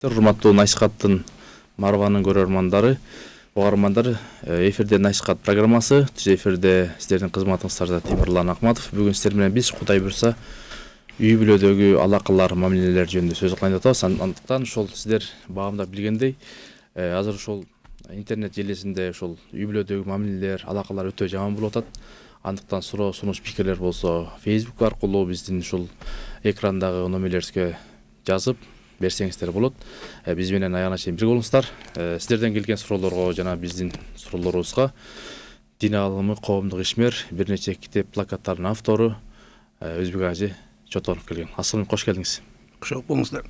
Урматтуу Насихаттын Марванын көрөрмандары, угармандар, эфирде Насихат программасы, эфирде сиздердин кызматыңыздарда Темирлан Акматов. Бүгүн сиздер менен биз Кудай буйрса үй бүлөдөгү алакалар, мамилелер жөнүндө сөз кылайын деп атабыз. Андыктан ошол сиздер багымда билгендей, азыр ошол интернет желесинде ошол үй бүлөдөгү мамилелер, алакалар өтө жаман болуп атат. Андыктан суроо, сунуш, пикирлер болсо Facebook аркылуу биздин ушул экрандагы номерлерибизге жазып берсеңиздер болот. Биз менен аягына чейин бирге болуңуздар. Сиздерден келген суроолорго жана биздин суроолорубузга дин аалымы, коомдук ишмер, бир нече китеп, плакаттардын автору Өзбек Ажы Чотонов келген. Ассалам, кош келдиңиз. Кош болуңуздар.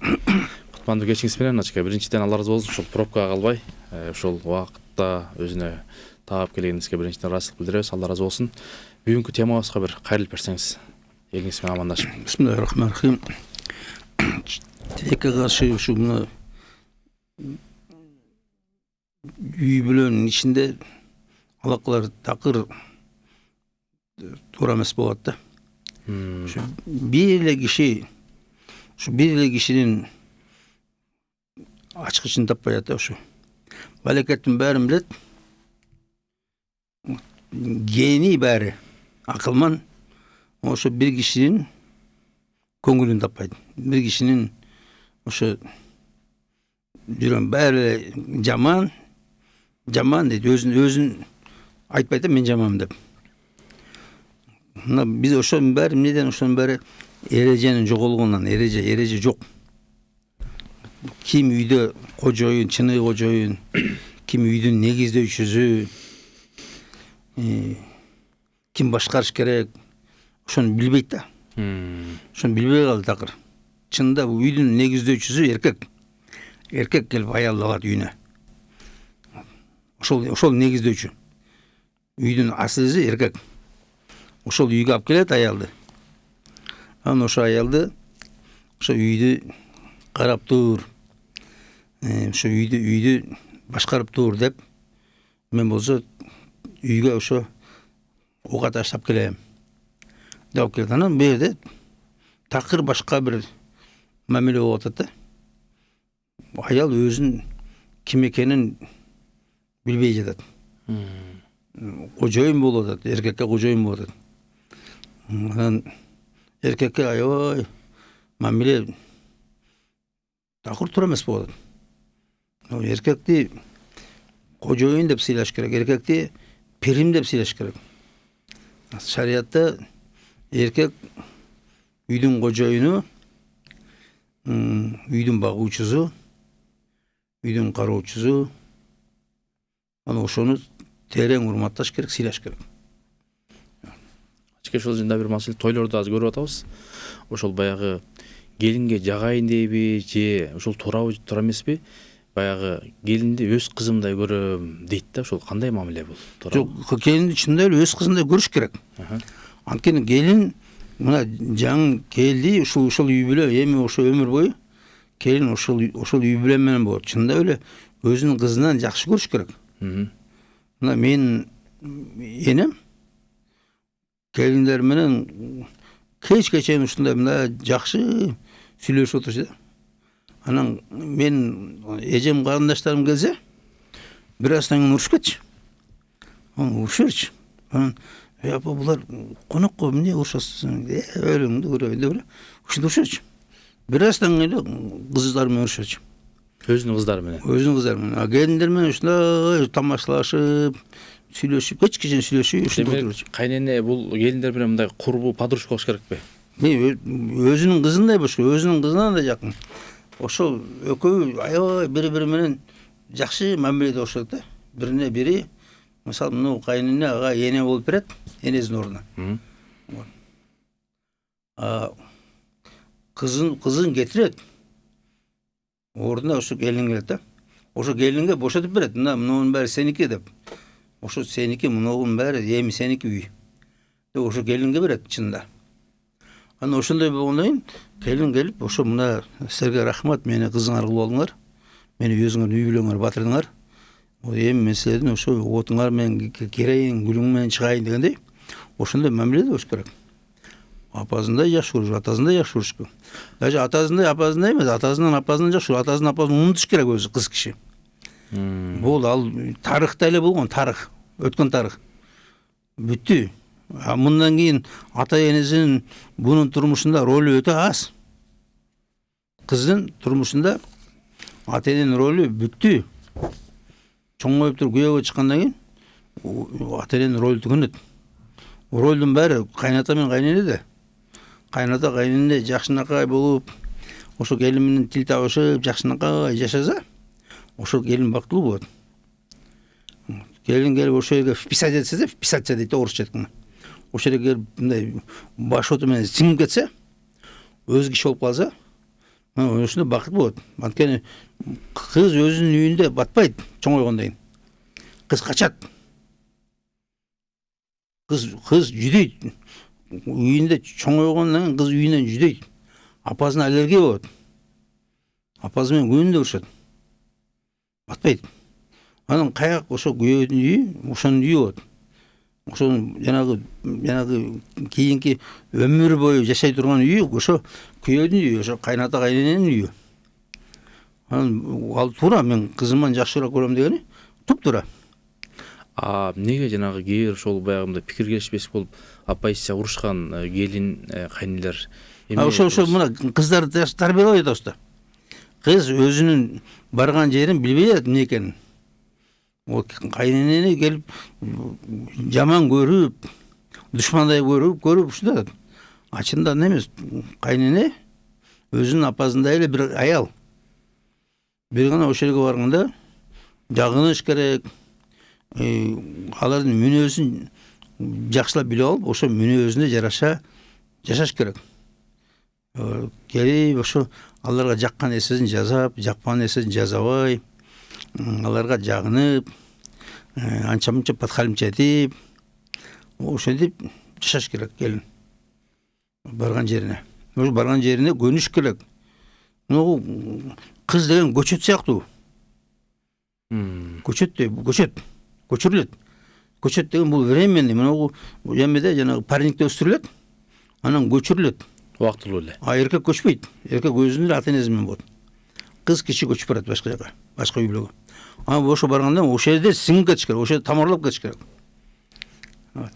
Кутмандуу кечиңиз менен Ачка. Биринчиден Алла ыраазы болсун, ушул пробкага калбай, ушул убакытта өзүнө таап келгениңизге биринчиден ыраазычылык билдиребиз. Алла ыраазы болсун. Бүгүнкү темабызга бир кайрылып берсеңиз, элиңиз менен амандашып. Бисмиллахиррахманиррахим. Тилекке каршы ушу мына үй бүлөнүн ичинде алакалар такыр туура эмес болот да. Ушу бир эле кишинин ачкычын таппай атат ушу. Балекеттин баарын билет. Гений баары акылман. Ошо бир кишинин көңүлүн таппайт. Бир кишинин ошо жүргөн баары жаман дейт, өзүн айтпайт да, мен жаманмын деп. Мына биз ошонун баары эмнеден, ошонун баары эреженин жоголгонунан. Эреже жок. Ким үйдө кожоюн, чыныгы кожоюн, ким үйдүн негиздөөчүсү, ким башкарыш керек, ошону билбейт да. Ошону билбей калды такыр. Чынында үйдүн негиздөөчүсү эркек. Эркек келип аялды алат үйүнө. Ошол негиздөөчү. Үйдүн асылысы эркек. Ошол үйгө алып келет аялды. Анан ошо аялды ошо үйдү карап тур. Ошо үйдү башкарып тур деп, мен болсо үйгө ошо ууга таштап келем деп келет. Анан бу жерде такыр башка бир мамиле болуп атат да. Аял өзүн ким экенин билбей жатат. Кожоюн болуп атат, эркекке кожоюн болуп атат. Анан эркекке аябай мамиле такыр туура эмес болуп атат. Эркекти кожоюн деп сыйлаш керек, эркекти пирим деп сыйлаш керек. Шариатта эркек үйдүн кожоюну, үйдүн багуучусу, үйдүн кароочусу. Аны ошону терең урматташ керек, сыйлаш керек. Ачка, ошол жөнүндө бир маселе тойлорду азыр көрүп атабыз. Ошол баягы келинге жагайын дейби же ошол туурабы, туура эмеспи? Баягы келинди өз кызымдай көрөм дейт да. Ошол кандай мамиле бул? Жок, келинди чындап эле өз кызындай көрүш керек. Анткени келин мына жаңы келди, ушул үй бүлө, эми ошо өмүр бою келин ошол үй бүлө менен болот. Чындап эле өзүнүн кызынан жакшы көрүш керек. Мына мен энем келиндер менен кечке чейин ушундай мына жакшы сүйлөшүп отурчу да. Анан мен эжем карындаштарым келсе, бир аздан кийин урушуп кетчү. Урушуп берчү. Анан апа, булар конокко эмне урушасың? Өлүңдү көрөйүн деп ушинтип урушуп берчү. Бир аздан кийин кыздар менен урушуп берчү. Өзүнүн кыздары менен. Өзүнүн кыздары менен. Келиндер менен ушундай тамашалашып, сүйлөшүп, кечке чейин сүйлөшүп, ушинтип отурчу. Кайнене бул келиндер менен мындай курбу подружка болуш керекпи? Өзүнүн кызындай болуш керек, өзүнүн кызынан да жакын. Ошол экөө аябай бири-бири менен жакшы мамиледе болушат да. Бирине бири, мисалы, мына кайнене ага эне болуп берет, энесинин ордуна. Кызын кетирет. Ордуна ошо келин келет да. Ошо келинге бошотуп берет. Мунун баары сеники деп. Ошо сеники, мунун баары эми сеники үй. Деп ошо келинге берет чында. Анан ошондой болгондон кийин келин келип, ошо мына силерге рахмат, мени кызыңар кылып алдыңар. Мени өзүңөр үй бүлөңөр батырдыңар. Эми мен силердин ошо отуңар менен кирейин, гүлүң менен чыгайын дегендей, ошондой мамиледе болуш керек. Апасындай жакшы көрүш, атасындай жакшы көрүш керек. Даже атасындай, апасындай эмес, атасынан апасынан жакшы көрүш, атасын апасын унутуш керек өзү кыз киши. Бул ал тарыхта эле болгон, тарых, өткөн тарых. Бүттү. Мындан кийин ата энесинин бунун турмушунда ролу өтө аз. Кыздын турмушунда ата эненин ролу бүттү. Чоңоюп туруп күйөөгө чыккандан кийин ата эненин ролу түгөнөт. Ролдун баары кайната менен кайненеде. Кайната кайнене жакшынакай болуп, ошо келин менен тил табышып, жакшынакай жашаса, ошо келин бактылуу болот. Келин келип ошо жерге вписать этсе, вписаться дейт орусча айтканда. Ошо жерге келип мындай баш оту менен сиңип кетсе, өз киши болуп калса, ошондо бакыт болот. Анткени кыз өзүнүн үйүндө батпайт чоңойгондон кийин. Кыз качат. Кыз жүдөйт. Үйүндө чоңойгондон кийин кыз үйүнөн жүдөйт. Апасына аллергия болот. Апасы менен күнүндө урушат. Батпайт. Анан каяк ошо күйөөдүн үйү, ошонун үйү болот. Ошонун жанагы кийинки өмүр бою жашай турган үйү ошо күйөөдүн үйү, ошо кайната кайнененин үйү. Анан ал туура, мен кызымдан жакшыраак көрөм дегени туп-туура. Неге жанагы кээ бир ошол баягындай пикир келишпеш болуп апайча урушкан келин кайнелер ошо мына кыздарды тарбиялап атабыз да. Кыз өзүнүн барган жерин билбей атат эмне экенин. Кайненени келип жаман көрүп, душмандай көрүп ушундай атат. Чында андай эмес. Кайнене өзүнүн апасындай эле бир аял. Бир гана ошол жерге барганда жагыныш керек. Алардын мүнөзүн жакшылап билип алып, ошо мүнөзүнө жараша жашаш керек. Келип ошо аларга жаккан нерсесин жазап, жакпаган нерсесин жазабай, аларга жагынып, анча-мынча подхалимча этип, ошентип жашаш керек келин. Барган жерине. Ошо барган жерине көнүш керек. Кыз деген көчөт сыяктуу. Көчүрүлөт. Көчөт деген бул временный, мына эмеде жанагы парникте өстүрүлөт, анан көчүрүлөт. Убактылуу эле. Эркек көчпөйт. Эркек өзүнүн ата энеси менен болот. Кыз киши көчүп барат башка жака, башка үй бүлөгө. Ошо барганда ошол жерде сиңип кетиш керек, ошо жерде тамырлап кетиш керек.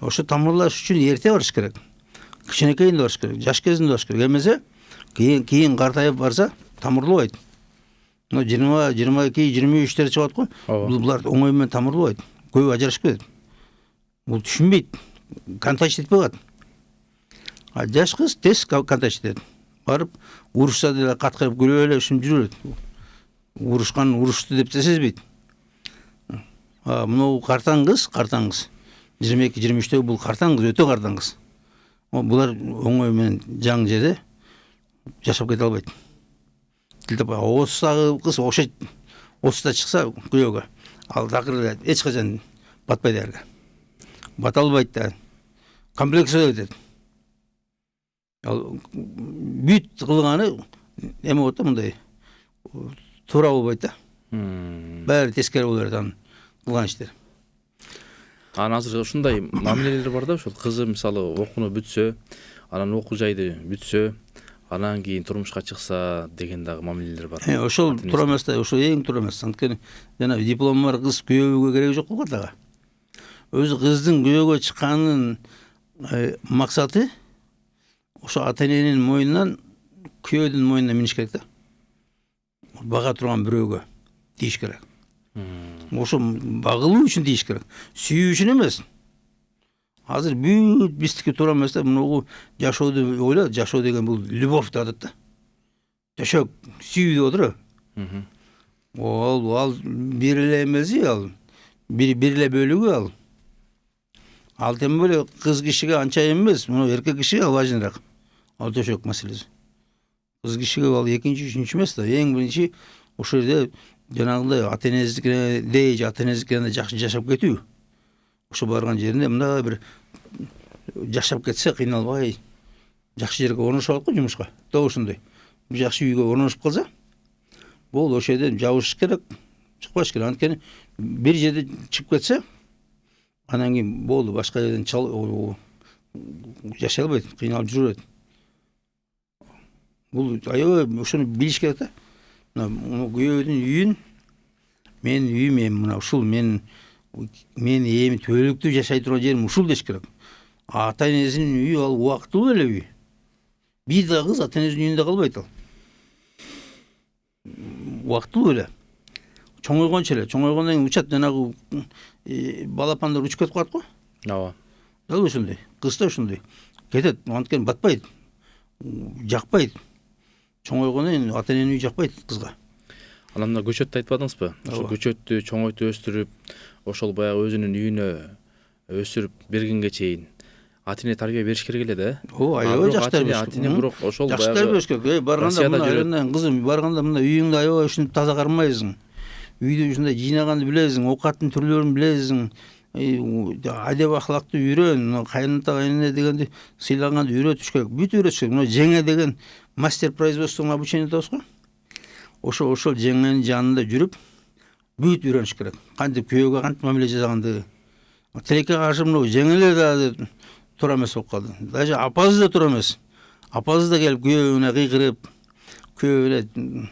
Ошо тамырлаш үчүн эрте барыш керек. Кичинекейинде барыш керек, жаш кезинде барыш керек. Эмесе кийин картайып барса тамырлабайт. 20, 22, 23 чыгат го. Булар оңой менен тамырлабайт. Көбү ажырашып кетет. Бул түшүнбөйт. Контакт этпей калат. Жаш кыз тез контакт этет. Барып урушса деле каткырып күлүп эле ушинтип жүрөт. Урушту деп да сезбейт. Мына картаң кыз. 22, 23 бул картаң кыз, өтө картаң кыз. Булар оңой менен жаң жерде жашап кете албайт. Оостагы кыз окшойт. 30та чыкса күйөөгө, ал такыр эч качан батпайт эрге. Бата албайт да. Комплекс өтөт. Ал бүт кылганы эме болот да, мындай туура болбойт да. Баары тескери боло берет анын кылган иштери. Анан азыр ушундай мамилелер бар да, ошол кызы мисалы окууну бүтсө, анан окуу жайды бүтсө, анан кийин турмушка чыкса деген дагы мамилелер бар. Ошол туура эмес да, ошол эң туура эмес. Анткени жана диплому бар кыз күйөөгө кереги жок болот ага. Өзү кыздын күйөөгө чыкканын максаты ошо ата эненин мойнунан күйөөдүн мойнуна миниш керек да. Бага турган бирөөгө тийиш керек. Ошо багылуу үчүн тийиш керек. Сүйүү үчүн эмес. Азыр бүт биздики туура эмес да. Муну жашооду ойло, жашоо деген бул любовь деп атат да. Төшөк, сүйүү деп отур. Ал бир эле эмеси, ал бир эле бөлүгү ал. Ал тем более кыз кишиге анча эмес, муну эркек кишиге ал важныйраак. Ал төшөк маселеси. Кыз кишиге ал экинчи, үчүнчү эмес да. Эң биринчи ошол жерде жанагындай ата энесине ата энесине жакшы жашап кетүү. Ошо барган жеринде мындай бир жашап кетсе кыйналбай, жакшы жерге орношуп алат го жумушка. Топ ошондой. Бир жакшы үйгө орношуп калса, бул ошол жерден жабышыш керек, чыкпаш керек. Анткени бир жерде чыгып кетсе, анан кийин болду, башка жерден жашай албайт, кыйналып жүрөт. Бул аябай ошону билиш керек да. Мына күйөөдүн үйүн, менин үйүм эми мына ушул, мен эми түбөлүктүү жашай турган жерим ушул деш керек. Ата энесинин үйү ал убактылуу эле үй. Бир да кыз ата энесинин үйүндө калбайт ал. Убактылуу эле. Чоңойгончо эле, чоңойгондон кийин учат, жанагы балапандар учуп кетип калат го. Ооба. Дал ошондой. Кыз да ошондой. Кетет, анткени батпайт. Жакпайт. Чоңойгондон кийин ата эненин үйү жакпайт кызга. Анан мына көчөттү айтпадыңызбы? Ошо көчөттү чоңойтуп өстүрүп, ошол баягы өзүнүн үйүнө өсүрүп бергенге чейин ата эне тарбия бериш керек эле да. Аябай жакшы тарбия. Ата эне бирок ошол жакшы тарбия бериш керек. Барганда мына айрандай кызым, барганда мына үйүңдү аябай ушинтип таза кармайсың. Үйдү ушундай жыйнаганды билесиң, оокаттын түрлөрүн билесиң. Адеп ахлакты үйрөн, кайныта кайнене дегенди сыйлаганды үйрөтүш керек. Бүт үйрөтүш керек. Мына жеңе деген мастер производствону обучение атабыз го. Ошол жеңенин жанында жүрүп бүт үйрөнүш керек. Кантип күйөөгө кантип мамиле жасаганды. Тилекке каршы мына жеңелер да тура эмес болуп калды. Даже апасы да тура эмес. Апасы да келип күйөөүнө кыйкырып, күйөөүнө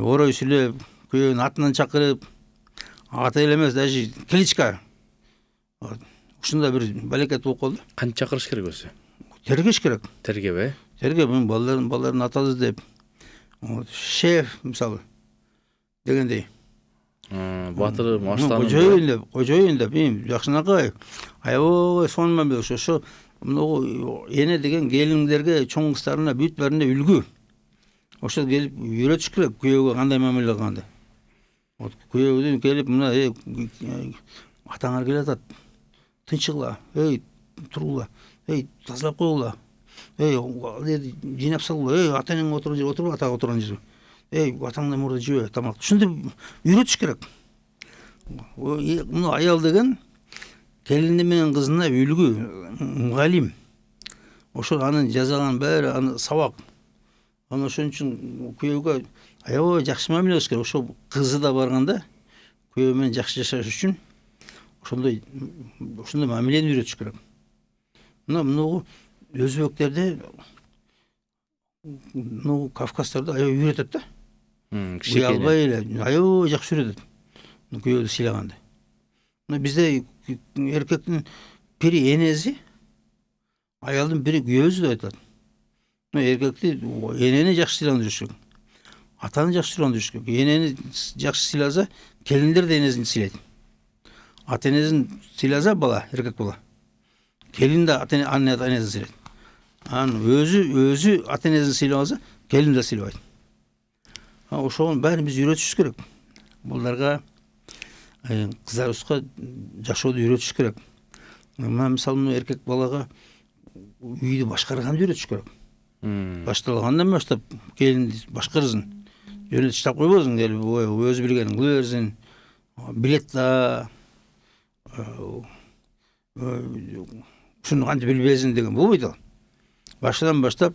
орой сүйлөп, күйөөнүн атынан чакырып, ата эле эмес, даже кличка. Ушундай бир балекет болуп калды. Кантип чакырыш керек өзү? Тергеш керек. Тергеп, Тергеп, мен балдарын аталы деп. Шеф мисалы дегендей. Батырым, аштаным. Кожоюн деп, жакшынакай. Аябай сонун эмес ошо мына эне деген келиндерге, чоң кыздарына бүт баарына үлгү. Ошо келип үйрөтүш керек күйөөгө кандай мамиле кылганды. Күйөөдөн келип мына атаңар келатат. Тынчыгыла, тургула, тазалап койгула. Жыйнап салгыла, ата энең отурган жер отуруп, ата отурган жер. Атаңдан мурда жебе тамак. Ушинтип үйрөтүш керек. Мына аял деген келини менен кызына үлгү, мугалим. Ошол анын жазган баары аны сабак. Аны ошон үчүн күйөөгө аябай жакшы мамиле кылыш керек. Ошол кызы да барганда күйөө менен жакшы жашаш үчүн ошондой мамилени үйрөтүш керек. Мына өзбектерде, кавказдарда аябай үйрөтөт да. Уялбай эле, аябай жакшы үйрөтөт. Күйөөдү сыйлаганды. Бизде эркектин бири энеси, аялдын бири күйөөсү деп айтылат. Эркекти энени жакшы сыйландырыш керек. Атаны жакшы сыйландырыш керек. Энени жакшы сыйласа, келиндер да энесин сыйлайт. Ата энесин сыйласа бала, эркек бала. Келин да ата энесин сыйлайт. Өзү ата энесин сыйлаганса, келин да сыйлабайт. Ошонун баарын биз үйрөтүш керек. Буларга кыздарыбызга жашоодо үйрөтүш керек. Мисалы эркек балага үйдү башкарганды үйрөтүш керек. Башталгандан баштап келинди башкарсын. Жөнөтүп таштап койбосун, келип өзү билгенин кыла берсин. Билет да ушуну кантип билбесин деген болбойт ал. Башынан баштап,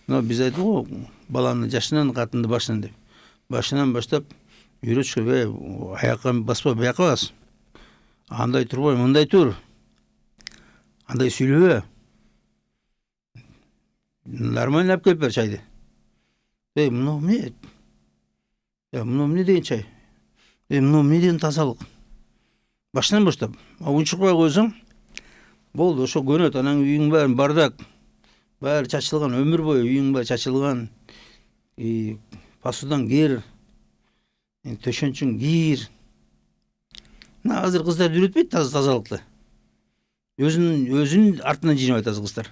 биз айттык го, баланы жашынан, катынды башынан деп. Башынан баштап үйрөтүш керек. Аякка баспа, бияка бас. Андай турбай, мындай тур. Андай сүйлөбө. Нормально алып келип бер чайды. Мына эмне? Мына эмне деген чай? Мына эмне деген тазалык? Башынан баштап, унчукпай койсоң, болду, ошо көнөт. Анан үйүң баары бардак, баары чачылган, өмүр бою үйүң баары чачылган. Посудаң кир, төшөнчүң кир. Азыр кыздар үйрөтпөйт тазалыкты. Өзүнүн артынан жыйнабайт азыр кыздар.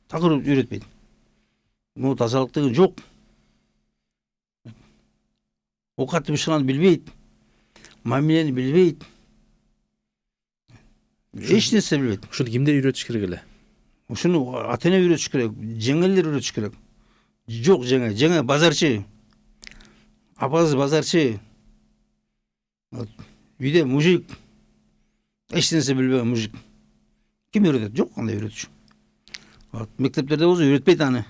Такыр үйрөтпөйт. Бул тазалык деген жок. Оокатты бышыганды билбейт. Мамилени билбейт. Эч нерсе билбейт. Ушуну кимдер үйрөтүш керек эле? Ушуну ата эне үйрөтүш керек, жеңелер үйрөтүш керек. Жок жеңе базарчы. Апасы базарчы. Үйдө мужик. Эч нерсе билбеген мужик. Ким үйрөтөт? Жок кандай үйрөтүш. Мектептерде болсо үйрөтпейт аны.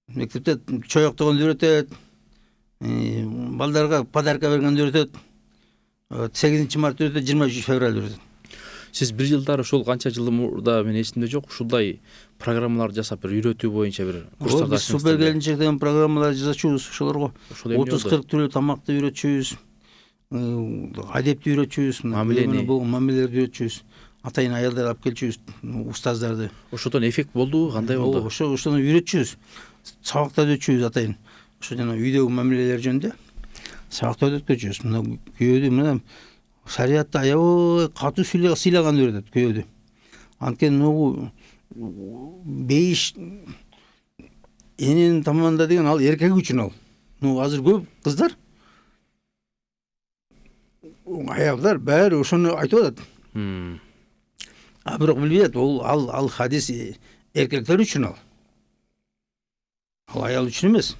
Мектепте чоек дегенди үйрөтөт. Балдарга подарка бергенди үйрөтөт. 8 март үйрөтөт, 23 февраль үйрөтөт. Сиз бир жылдары ошол канча жыл мурда мен эсимде жок, ушундай программалар жасап бир үйрөтүү боюнча бир курстарда Биз супер келинчек деген программалар жасачубуз ошолорго. Ошол эмне 30-40 түрлүү тамакты үйрөтчүбүз. Адепти үйрөтчүбүз. Мамилени. Бул мамилелерди үйрөтчүбүз. Атайын аялдар алып келчүбүз, устаздарды. Ошодон эффект болдубу, кандай болду? Ошону үйрөтчүбүз. Сабактарды өтчүбүз атайын. Ошо жана үйдөгү мамилелер жөнүндө сабактарды өткөзчүбүз. Мына күйөөдү мына шариатта аябай катуу сыйлаганды үйрөтөт күйөөдү. Анткени нугу бейиш эненин тамагында деген ал эркек үчүн ал. Азыр көп кыздар аялдар баары ошону айтып атат. Бирок билбейт, ал хадис эркектер үчүн ал. Ал аял үчүн эмес.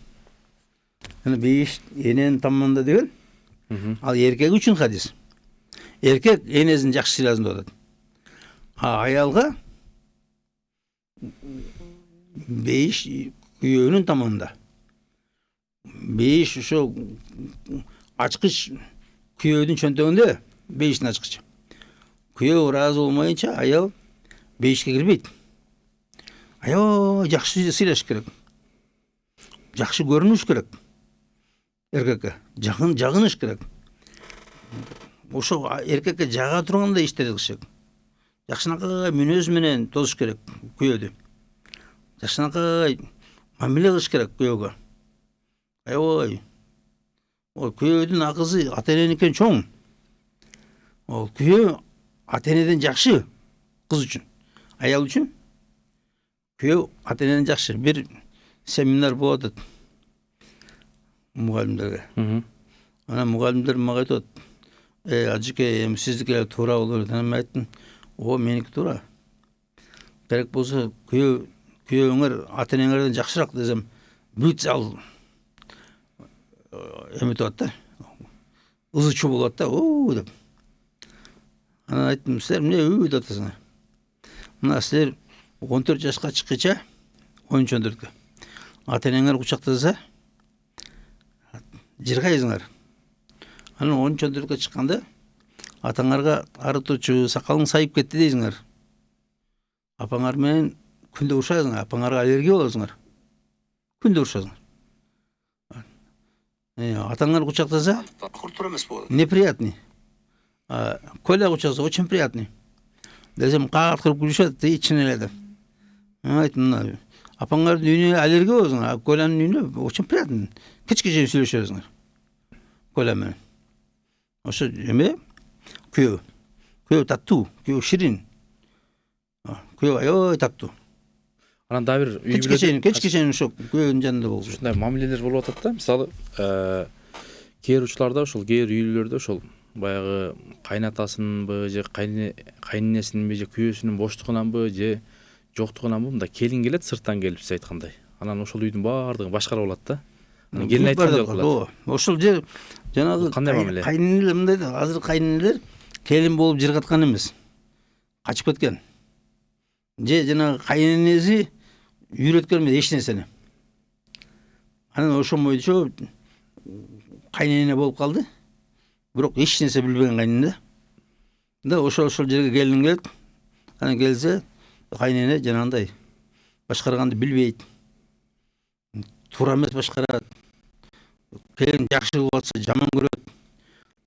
Жана бейиш эненин тамагында деген ал эркек үчүн хадис. Эркек энесин жакшы сыйласын деп атат. Аялга бейиш күйөөнүн тамагында. Бейиш ошо ачкыч күйөөдүн чөнтөгүндө бейиштин ачкычы. Күйөө ыраазы болмайынча аял бейишке кирбейт. Аябай жакшы сыйлаш керек. Жакшы көрүнүш керек. Эркекке жагыныш керек. Ошо эркекке жага тургандай иштерди кылыш керек. Жакшынакай мүнөз менен тосуш керек күйөөдү. Жакшынакай мамиле кылыш керек күйөөгө. Аябай. Күйөөдүн акызы ата-эненикен чоң. Күйөө ата-энеден жакшы кыз үчүн. Аял үчүн күйөө ата-энеден жакшы. Бир семинар болуп атат мугалимдерге. Анан мугалимдер мага айтат, ажыке, эми сиздики туура болор. Мен айттым, меники туура. Керек болсо күйөөңөр ата-энеңерден жакшыраак десем, бүт ал эметип атат да. Ызычуу болот да, деп. Анан айттым, силер эмне деп атасыңар? Мына силер 14 жашка чыккыча, 13-14-кө ата-энеңер кучактаса, жыргайсыңар. Анан 13-14-кө чыкканда атаңарга арытуучу, сакалың сайып кетти дейсиңер. Апаңар менен күндө урушасыңар, апаңарга аллергия болосуңар. Күндө урушасыңар. Атаңар кучактаса, куртур эмес болот. Неприятный. Коля кучактаса, очень приятный. Десем, кагат кырып күлүшөт, ичин эле деп. Мен айттым, апаңардын үйүнө аллергия болосуңар, Колянын үйүнө очень приятный. Кечке чейин сүйлөшөсүңөр. Коля менен. Ошо эме күйөө. Күйөө таттуу, күйөө ширин. Күйөө аябай таттуу. Анан да бир кечке чейин ошо күйөөнүн жанында болчу. Ушундай мамилелер болуп атат да. Мисалы, кээ учурларда ошол кээ үйлөрдө ошол баягы кайнатасынынбы же кайненесининби же күйөөсүнүн боштугунанбы же жоктугунанбы мындай келин келет сырттан келип сиз айткандай. Анан ошол үйдүн баардыгын башкарып алат да. Келин айткандай кылат. Ошол же жанагы кайненелер мындай да, азыр кайненелер келин болуп жыргаткан эмес. Качып кеткен. Же жанагы кайненеси үйрөткөн эмес эч нерсени. Анан ошол боюнча кайнене болуп калды. Бирок эч нерсе билбеген кайнене. Да ошол жерге келин келет. Анан келсе кайнене жанагындай башкарганды билбейт. Туура эмес башкарат. Келин жакшы кылып атса жаман көрөт.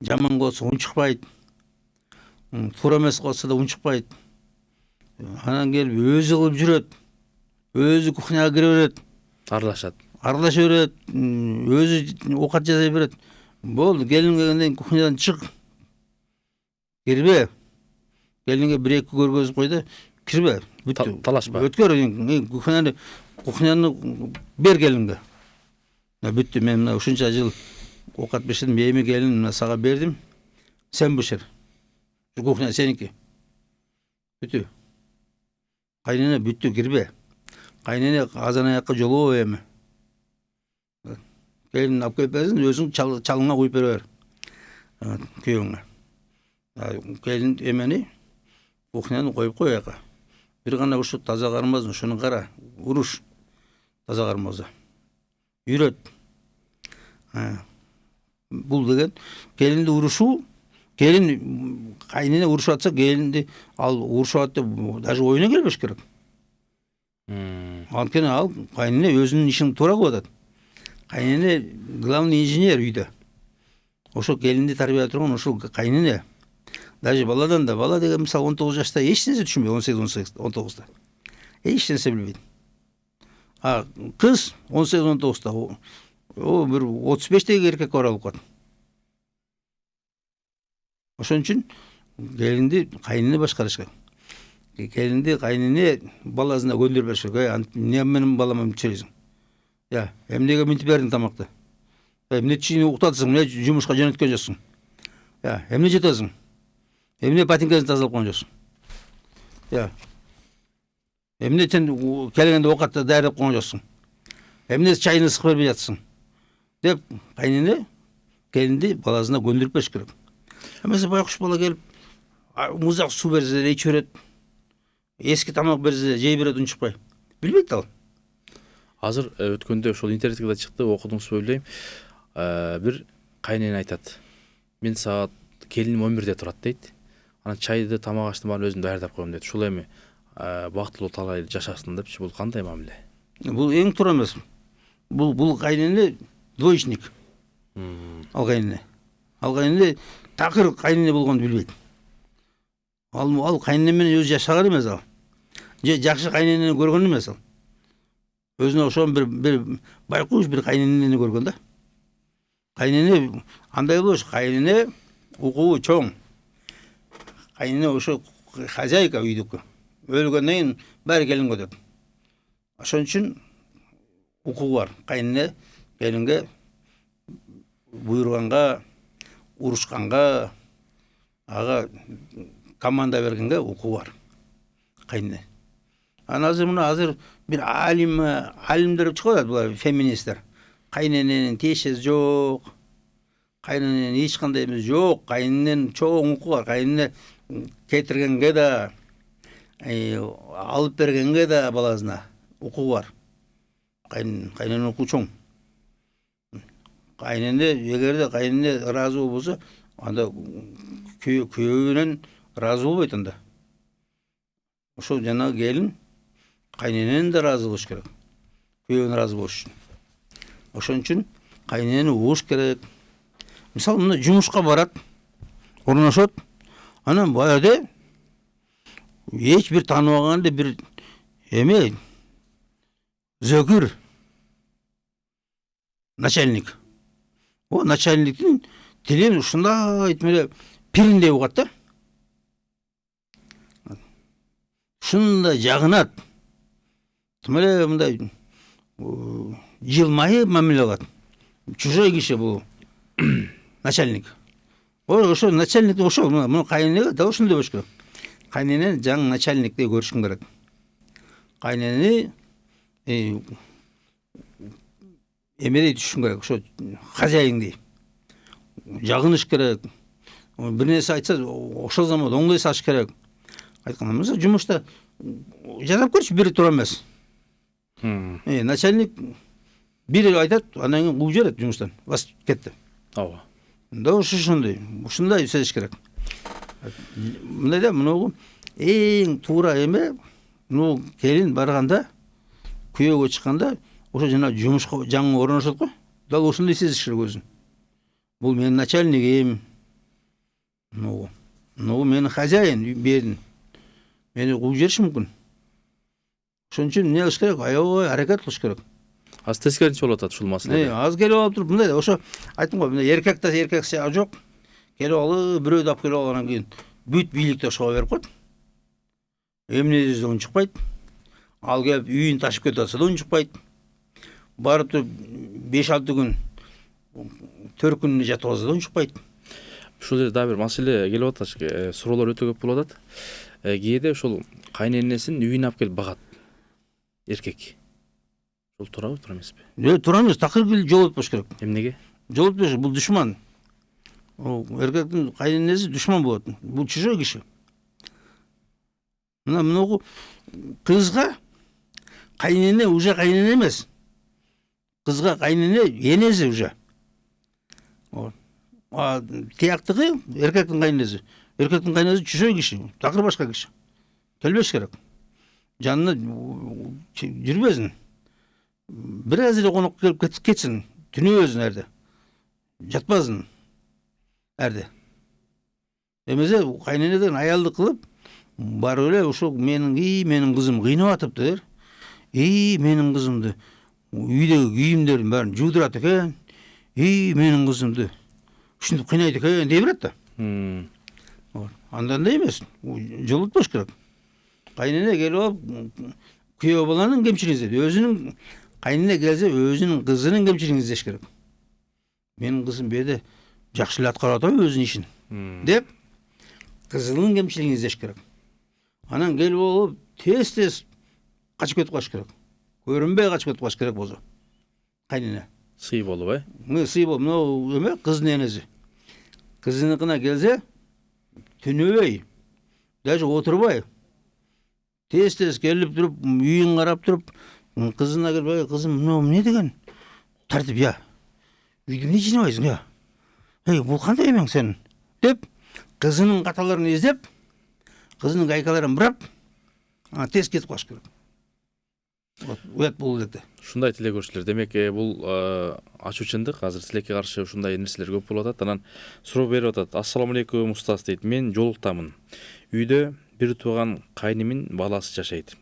Жаман кылып атса унчукпайт. Туура эмес кылып атса да унчукпайт. Анан келип өзү кылып жүрөт. Өзү кухняга кире берет. Аралаша берет. Өзү оокат жасай берет. Болду, келин келгенден кухнядан чык. Кирбе. Келинге 1-2 көргөзүп кой да, кирбе. Бүттү. Талашпа. Өткөр кухняны бер келинге. Бүттү, мен мына ушунча жыл оокат беширдим, эми келин мына сага бердим. Сен бешир. Кухня сеники. Бүттү. Кайнене бүттү, кирбе. Кайнене азан аякка жолобой эми. Келин алып келип берсин, өзүң чалыңа куюп бере бер. Күйөөңө. Келин эмени кухняны коюп кой аяка. Бир гана ушу таза кармазын, ошону кара, уруш. Таза кармазы. Үйрөт. Бул деген келинди урушуу келін қайнене ұрысып жатса келінді ал ұрысып жатты деп даже ойына келбеш керек. Анткени ал қайнене өзүнүн ишин туура кылып атат. Қайнене главный инженер үйдө. Ошо келинди тарбиялай турган ошол қайнене. Даже баладан да, бала деген мисалы 19 жашта эч нерсе түшүнбөйт, 18-19-да. Эч нерсе билбейт. А кыз 18-19-да о бир 35-теги эркекке оралып калат. Ошон үчүн келинди кайнене башкарыш керек. Келинди кайнене баласына көндүрүп бериш керек. Эмне менен балама мынтип Я, эмнеге мынтип бердиң тамакты? Эмне чейин уктатсың, эмне жумушка жөнөткөн жоксуң? Я, эмне жетесиң? Эмне ботинкаңды тазалап койгон жоксуң? Я. Эмне сен келгенде оокатты даярдап койгон жоксуң? Эмне чайны ысык бербей жатсың? Деп кайнене келинди баласына көндүрүп бериш керек. Эмесе байкуш бала келип, музак суу берсе ичип берет. Эски тамак берсе жей берет унчукпай. Билбейт ал. Азыр өткөндө ошол интернетке да чыкты, окудуңузбу ойлойм. Бир кайнене айтат. Мен саат келиним 11-де турат дейт. Анан чайды, тамак аштын баарын өзүм даярдап коем дейт. Ушул эми бактылуу талай жашасын депчи, бул кандай мамиле? Бул эң туура эмес. Бул кайнене двоечник. Ал кайнене такыр кайнене болгонду билбейт. Ал кайнене менен өзү жашаган эмес ал. Же жакшы кайненени көргөн эмес ал. Өзүнө ошон бир байкуш бир кайненени көргөн да. Кайнене андай болуш, кайнене укугу чоң. Кайнене ошо хозяйка үйдүкү. Өлгөндөн кийин баары келинге өтөт. Ошон үчүн укугу бар. Кайнене келинге буйруганга, урушканга, ага команда бергенге укугу бар. Кайнене. Азыр бир алимдер чыгып атат, булар феминисттер. Кайнененин тиешеси жок. Кайнененин эч кандай эмеси жок. Кайнененин чоң укугу бар. Кайнене кетиргенге да, алып бергенге да баласына укугу бар. Кайнененин укугу чоң. Кайнене эгерде кайнене ыраазы болбосо, анда күйөөүнөн ыраазы болбойт анда. Ошол жанагы келин кайнененин да ыраазы болуш керек. Күйөөнүн ыраазы болуш үчүн. Ошон үчүн кайненени угуш керек. Мисалы мына жумушка барат, орношот. Анан бу жерде эч бир тааныбаган эле бир эме зөкүр начальник. О начальниктин тили ушундай эле пириндей угат да. Ушундай жагынат. Тимеле мындай жылмайып мамиле кылат. Чужой киши бул начальник. Ошо начальник ошол муну кайненеге да ошондой болуш керек. Кайненени жаңы начальниктей көрүшүң керек. Кайненени эмедей түшүн керек, ошо хозяиндей. Жагыныш керек. Бир нерсе айтса, ошол замат оңдой салыш керек. Айтканда, мисалы жумушта жасап көрчү, бири туура эмес. Начальник бири айтат, андан кийин кууп жиберет жумуштан. Бас кетти. Ооба. Да ушундай иштеш керек. Мындай да, муну эң туура эме, муну келин барганда, күйөөгө чыкканда, ошо жана жумушка жаңы орношот го. Дал ошондой сезиш керек өзүн. Бул менин начальнигим. Муну менин хозяин бердин. Мени кууп жибериши мүмкүн. Ошон үчүн эмне кылыш керек? Аябай аракет кылыш керек. Аз тескеринчи болуп атат ушул маселе. Аз келип алып туруп мындай да, ошо айттым го, эркек сыягы жок. Келип алып, бирөөдү алып келип алгандан кийин бүт бийликти ошого берип коет. Эмне десе унчукпайт. Ал келип үйүн ташып кетип атса да унчукпайт. Барып туруп 5-6 күн 4 күн жатып алса да унчукпайт. Ушул жерде дагы бир маселе келип атат, суроолор өтө көп болуп атат. Кээде ушул кайненесин үйүнө алып келип багат эркек. Ушул туурабы, туура эмеспи? Туура эмес, такыр жол өтпөш керек. Эмнеге? Жол өтпөш, бул душман. Эркектин кайненеси душман болот. Бул чужой киши. Мына кызга кайнене уже кайнене эмес. Кызга кайнене энеси уже. тияктыгы эркектин кайненеси. Эркектин кайненеси чүчөй киши, такыр башка киши. Келбеш керек. Жанына жүрбөсүн. Бир аз эле конок келип кетсин, түнөбөсүн эрде. Жатпасын эрде. Эмесе кайненеден аялдык кылып, барып эле ошо менин кызым кыйнап атыптыр. Менин кызымды үйдөгү кийимдерин баарын жуудурат экен. Менин кызымды ушинтип кыйнайт экен дей берет да. Андан да эмес, жолотпош керек. Кайнене келип алып, күйөө баланын кемчилигин издейт. Өзүнүн кайнене келсе, өзүнүн кызынын кемчилигин издеш керек. Менин кызым беде жакшы эле аткарып атат өзүнүн ишин деп, кызынын кемчилигин издеш керек. Анан келип алып, тез качып кетип калыш керек. Көрүнбөй качып кетип калыш керек болсо. Кайнене. Сый болуп, Сый болуп, мына эме кызынын энеси. Кызыныкына келсе, түнөбөй, даже отурбай, тез келип туруп, үйүн карап туруп, кызына келип, кызым, мына эмне деген тартип, үйдү эмне жыйнабайсың, бул кандай эмең сен? Деп, кызынын каталарын издеп, кызынын гайкаларын бурап, тез кетип калыш керек. Уят болуу электе. Ушундай тилегөчүлөр. Демек, бул ачуучундук азыр тилекке каршы ушундай нерселер көп болуп атат. Анан суроо берип атат. Ассаламу алейкум устаз дейт. Мен жолуктамын. Үйдө бир тууган кайнымын баласы жашайт.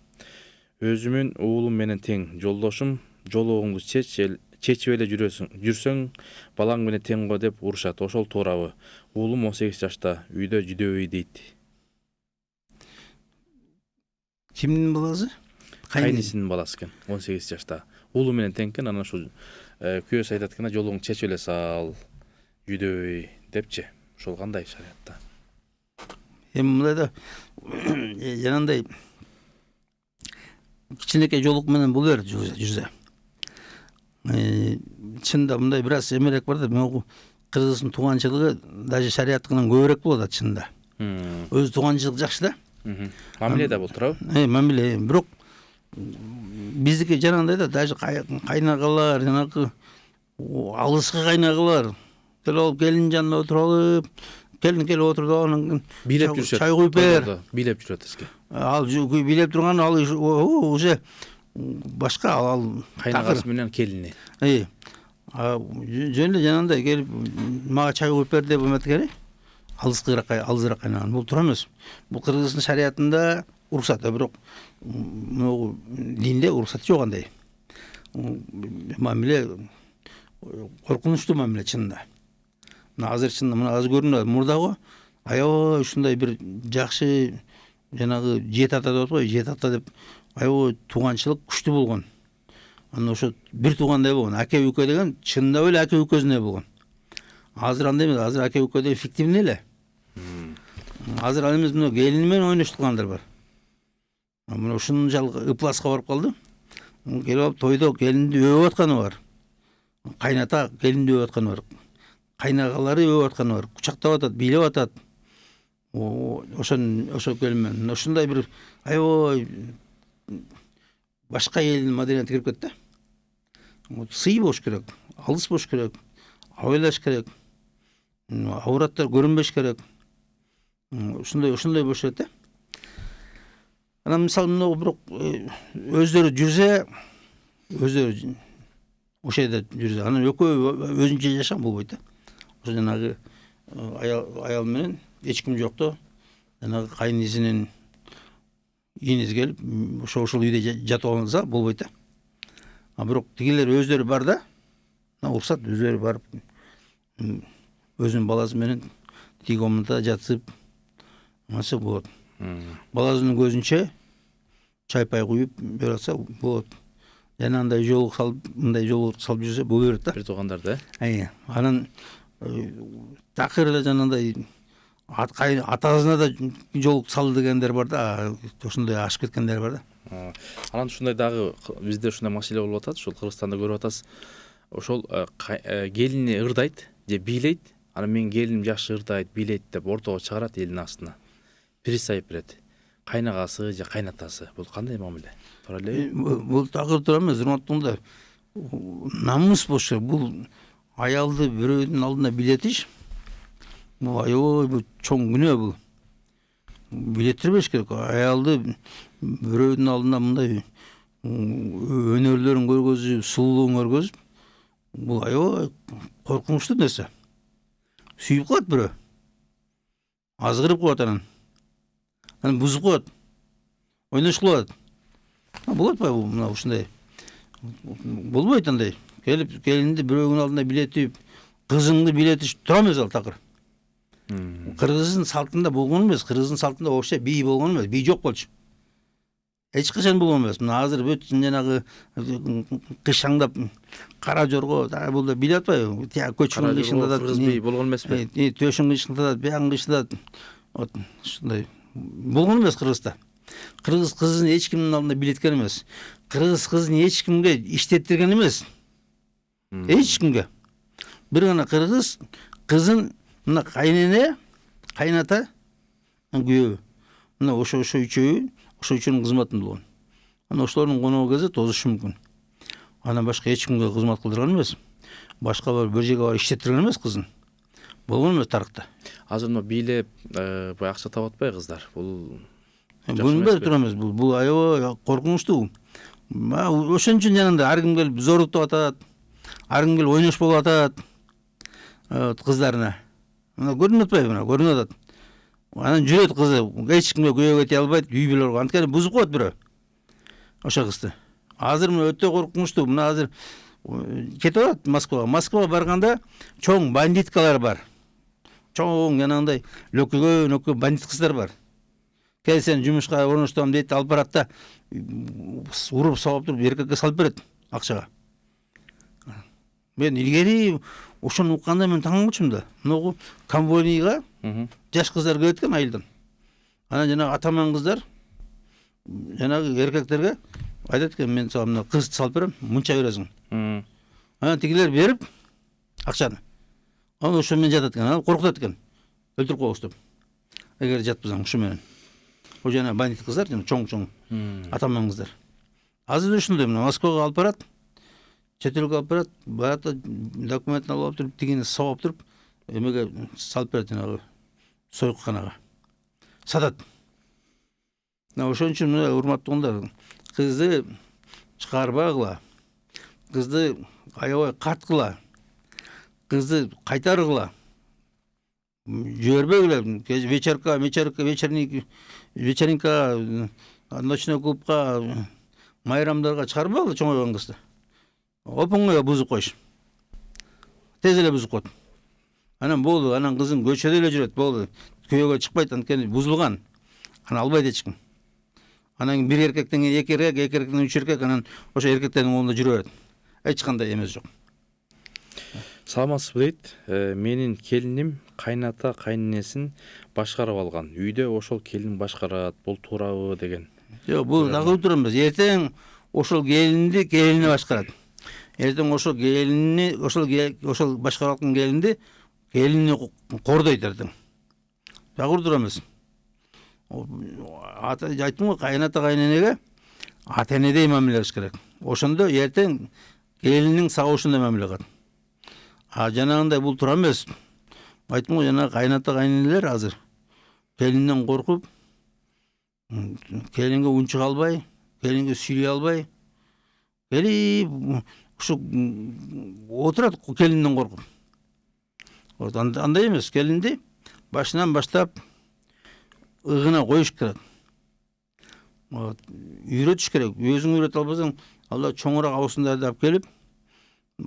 Өзүмүн уулум менен тең жолдошум жолугуңду чечип эле жүрсөң балаң менен тең го деп урушат. Ошол туурабы? Уулум 18 жашта, үйдө жүдөбөй дейт. Кимдин баласы? Кайнысынын баласы экен, 18 жашта. Уулу менен тең экен, анан ушу күйөөсү айтат экен, жолуңду чечип эле сал, жүдөбөй депчи. Ошол кандай шариатта? Мындай да жанагындай кичинекей жолук менен боло берет жүзө. Чында мындай бир аз эмерээк бар да, мен кыргыздын тууганчылыгы даже шариаттыкынан көбүрөөк болот чында. Өзү тууганчылык жакшы да. Мамиле да болуп турабы? Мамиле, бирок биздики жанагындай да, даже кайнагалар, жанагы алыскы кайнагалар келип алып келин жанына отуруп алып, келин келип отурду, анан бийлеп жүрүшөт. чай куюп бер. Бийлеп жүрөт эске. Ал бийлеп турган, ал уже башка, ал Кайнагасы менен келини. Жөн эле жанагындай келип мага чай куюп бер деп эметкени. Алыскыраак кайнаган бул туура эмес. Бул кыргыздын шариятында уруксат, бирок могу динде уруксат жок андай. Мамиле коркунучтуу мамиле чынында. Азыр чынында мына азыр көрүнөт, мурдагы аябай ушундай бир жакшы жанагы жет ата деп атпайбы, жет ата деп аябай тууганчылык күчтүү болгон. Анан ошо бир туугандай болгон. Аке үкө деген чындап эле аке үкөсүндөй болгон. Азыр андай эмес, азыр аке үкө деген фиктивный эле. Азыр ал эмес, мына келини менен ойноштургандар бар. Мына ушунчалык ыпласка барып калды. Келип алып тойдо келинди өбүп атканы бар. Кайната келинди өбүп атканы бар. Кайнагалары өбүп атканы бар. Кучактап атат, бийлеп атат. Ошо келин менен ушундай бир аябай башка элдин маданияты кирип кетти. Сый болуш керек, алыс болуш керек, абайлаш керек. Авраттар көрүнбөш керек. Ушундай болуш керек да. Анан мисалы мына бирок өздөрү жүрсө, өздөрү ошол жерде жүрсө, анан экөө өзүнчө жашаган болбойт да. Ошо жанагы аял менен эч ким жокто, жанагы кайнысынын ийниси келип, ошол үйдө жатып алса болбойт да. Бирок тигилер өздөрү бар да, уруксат, өздөрү барып өзүнүн баласы менен тиги комнатада жатып, маса болот. Баласынын көзүнчө чай пай куюп бере атса болот. Жанагындай жолук салып, мындай жолук салып жүрсө боло берет да. Бир туугандарды, Анан такыр эле жанагындай атасына да жолук салды дегендер бар да, ошондой ашып кеткендер бар да. Анан ушундай дагы бизде ушундай маселе болуп атат, ушул Кыргызстанда көрүп атасыз. Ошол келини ырдайт же бийлейт, анан менин келиним жакшы ырдайт, бийлейт деп ортого чыгарат элдин астына. Приз айып берет. Кайнагасы же кайнатасы. Бул кандай мамиле? Туура элеби? Бул такыр туура эмес, урматтуулар. Намыс болуш керек. Бул аялды бирөөнүн алдында бийлетиш, бул аябай бул чоң күнөө бул. Билеттирбеш керек. Аялды бирөөнүн алдында мындай өнөрлөрүн көргөзүп, сулуулугун көргөзүп, бул аябай коркунучтуу нерсе. Сүйүп калат бирөө. Азгырып коет анан бузуп коет. Ойношуп калат. Болот атпайбы мына ушундай? Болбойт андай. Келип келинди бирөөнүн алдында билетип, кызыңды билетиш тура эмес ал такыр. Кыргыздын салтында болгон эмес, кыргыздын салтында вообще бий болгон эмес, бий жок болчу. Эч качан болгон эмес. Мына азыр бүт жанагы кышаңдап кара жорго, бул да билет атпайбы? Тияк көчкөн кышыңдатат. Кыргыз бий болгон эмеспи? Төшүн кышыңдатат, биягын кышыңдатат. Вот ушундай болгон эмес Кыргызда. Кыргыз кызын эч кимдин алдында билеткен эмес. Кыргыз кызын эч кимге иштеттирген эмес. Эч кимге. Бир гана кыргыз кызын мына кайнене, кайната, күйөө. Мына ошо үчөөнүн кызматында болгон. Анан ошолордун коноо келсе тозушу мүмкүн. Анан башка эч кимге кызмат кылдырган эмес. Башка бир жерге барып иштеттирген эмес кызын. Болгон эмес тарыхта. Азыр мына бийлеп баягы акча табат атпайбы кыздар? Бул Bunun böyle duramaz. Bu ayo korkunçtu. Ошон үчүн жанагындай ар ким келип зорлуктап атат. Ар ким келип ойнош болуп атат. Кыздарына. Мына көрүнүп атпайбы, мына көрүнүп атат. Анан жүрөт кызы, эч кимге көйгөй тие албайт, үй бүлөлөргө. Анткени бузуп коет бирөө. Ошо кызды. Азыр мына өтө коркунучтуу. Мына азыр кетип атат Москвага. Москвага барганда чоң бандиткалар бар. Чоң жанагындай лөккөгөн бандит кыздар бар. Келсен жумушка орноштурам дейт, алып барат да уруп сабап туруп эркекке салып берет акчага. Мен илгери ошону укканда мен таң калчумун да. Могу конвойныйга жаш кыздар келет экен айылдан. Анан жанагы атаман кыздар жанагы эркектерге айтат экен, мен сага мына кызды салып берем, мынча бересиң. Анан тигилер берип акчаны. Анан ошо менен жатат экен, анан коркутат экен. Өлтүрүп коебуз деп. Эгер жатпасаң ушу менен. О жана бандит кыздар, чоң атаман кыздар. Азыр ушундай мына Москвага алып барат. Чет элге алып барат. Барат документин алып туруп, тигини сабап туруп, эмеге салып берет жанагы сойкуканага. Сатат. Мына ошон үчүн мына урматтуу кондар, кызды чыгарбагыла. Кызды аябай карткыла. Кызды кайтаргыла. Жибербегиле. Вечеринка, ночной клубка, майрамдарга чыгарбагыла чоңойгон кызды. Опуңга бузуп коюш. Тез эле бузуп коет. Анан болду, анан кызың көчөдө эле жүрөт, болду. Күйөөгө чыкпайт, анткени бузулган. Анан албайт эч ким. Анан бир эркектен эки эркектен үч эркек, анан ошо эркектердин колунда жүрө берет. Эч кандай эмес жок. Саламатсызбы дейт. Менин келиним кайната кайненесин башкарып алган. Үйдө ошол келин башкарат. Бул туурабы деген. Жок, бул дагы туура эмес. Эртең ошол келинди келини башкарат. Эртең ошол келини, ошол башкарып алган келини кордойт эртең. Дагы туура эмес. Айттым го, кайната кайненеге ата энедей мамиле кылыш керек. Ошондо эртең келинин сагышында мамиле кылат. Жанагындай бул туура эмес. Айттым го, жана кайната кайненелер азыр келинден коркуп, келинге унчук албай, келинге сүйлөй албай, келип ушу отурат келинден коркуп. Андай эмес, келинди башынан баштап ыгына коюш керек. Үйрөтүш керек. Өзүң үйрөтө албасаң, алда чоңураак абысындарды алып келип,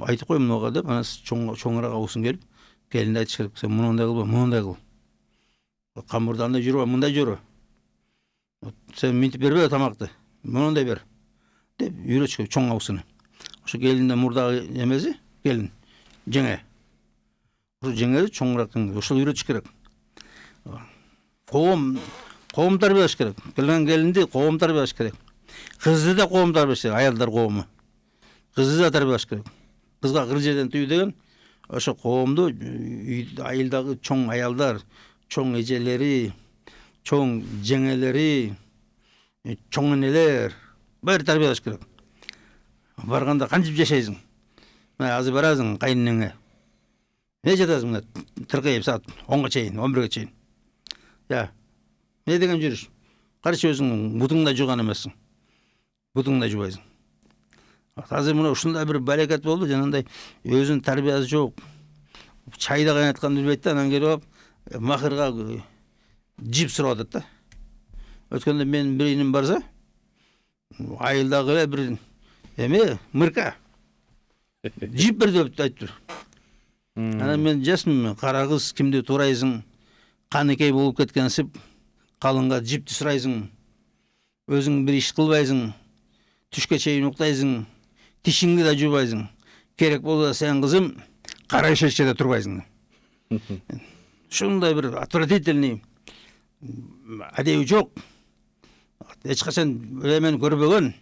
айтып кой мынага деп, анан чоңураак абысын келип, келинди айтыш керек. Сен мындай кылба, мындай кыл. Камырда андай жүрбө, мындай жүрө. Сен минтип бербе тамакты, мындай бер деп үйрөтүш керек чоң абысыны. Ошо келиндин мурдагы эмеси, келин жеңе. Ошо жеңеди чоңураак, ошол үйрөтүш керек. Коом тарбиялаш керек. Келген келинди коом тарбиялаш керек. Кызды да коом тарбиялаш керек, аялдар коому. Кызды да тарбиялаш керек. Кызга кыр жерден түйүү деген ошо коомду, айылдагы чоң аялдар, чоң эжелери, чоң жеңелери, чоң энелер баары тарбиялаш керек. Барганда кантип жашайсың? Азыр барасың кайненеңе. Не жатасың? тырқайып саат 10-ға чейин, 11-ге чейин. Я, не деген жүріш? Қаршы өзің бұтыңда жуған емессің. Бұтыңда жубайсың. Азыр мына ушундай бір бәрекет болды, жанандай өзінің тәрбиясы жоқ. Чайда қайнатқан білбейді, анан келіп алып, мақырға жип сұрап атады да. Өткенде мен бір инім барса, айылдағы бір мырка. Жип бір деп айтты. Анан мен жасмын, қара қыз кімде турайсың, қанекей болып кеткенсіп, қалыңға жипті сұрайсың, өзің бір іш қылбайсың, түшке чейін ұйықтайсың, тишіңді да жубайсың. Керек болса сен қызым, қара шешеде тұрбайсың. Шундай бір отвратительный әдеуі жоқ. Ешқашан мен көрбеген.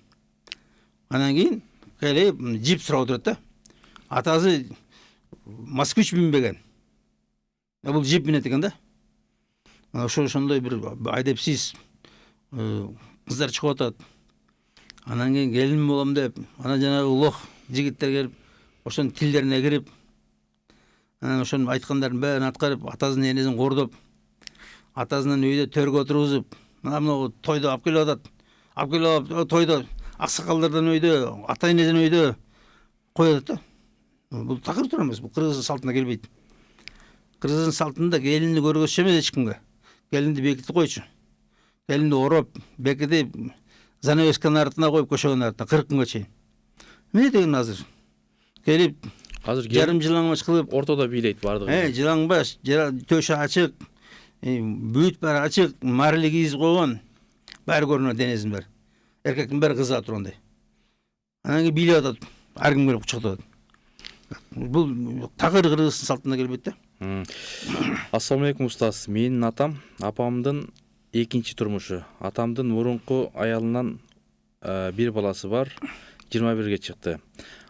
Анан кейін келіп жип сұрап отырады да. Атасы москвич мінбеген. Бұл жип мінеді екен да. Ошондай бір айдепсіз қыздар шығып атады. Анан кейін келін болам деп, ана жаңағы лох жігіттер келіп, ошон тілдеріне кіріп, анан ошон айтқандарын бәрін атқарып, атасын енесін қордап, атасынан үйде төрге отырғызып, мынау тойды алып келіп атады. Алып келіп тойды ақсақалдардан үйде, ата енеден үйде қояды да. Бұл тақыр тұр емес, бұл қырғыз салтына келбейді. Қырғыздың салтында келінді көргөзші емес ешкімге. Келінді бекітіп қойшы. Келінді орап, бекітіп, занавесканың артына қойып, көшенің артына 40 күнге чейин. Не деген азыр? Келіп, жарым жылаңбаш қылып, ортада билейді бардығы. Жылаңбаш, төші ашық, бүйт бәрі ашық, марлы киіз қойған, бәрі көрінеді денесін бәрі. Еркектің бәрі қызға тұрғандай. Анан кейін билеп атады, әркім келіп құшақтап. Бұл тақыр қырғыздың салтына келбейді да. Ассалаумалейкум устаз. Менің атам, апамдың екінші турмушу. Атамдың мурунку аялынан bir баласы бар, 21-ге чыкты.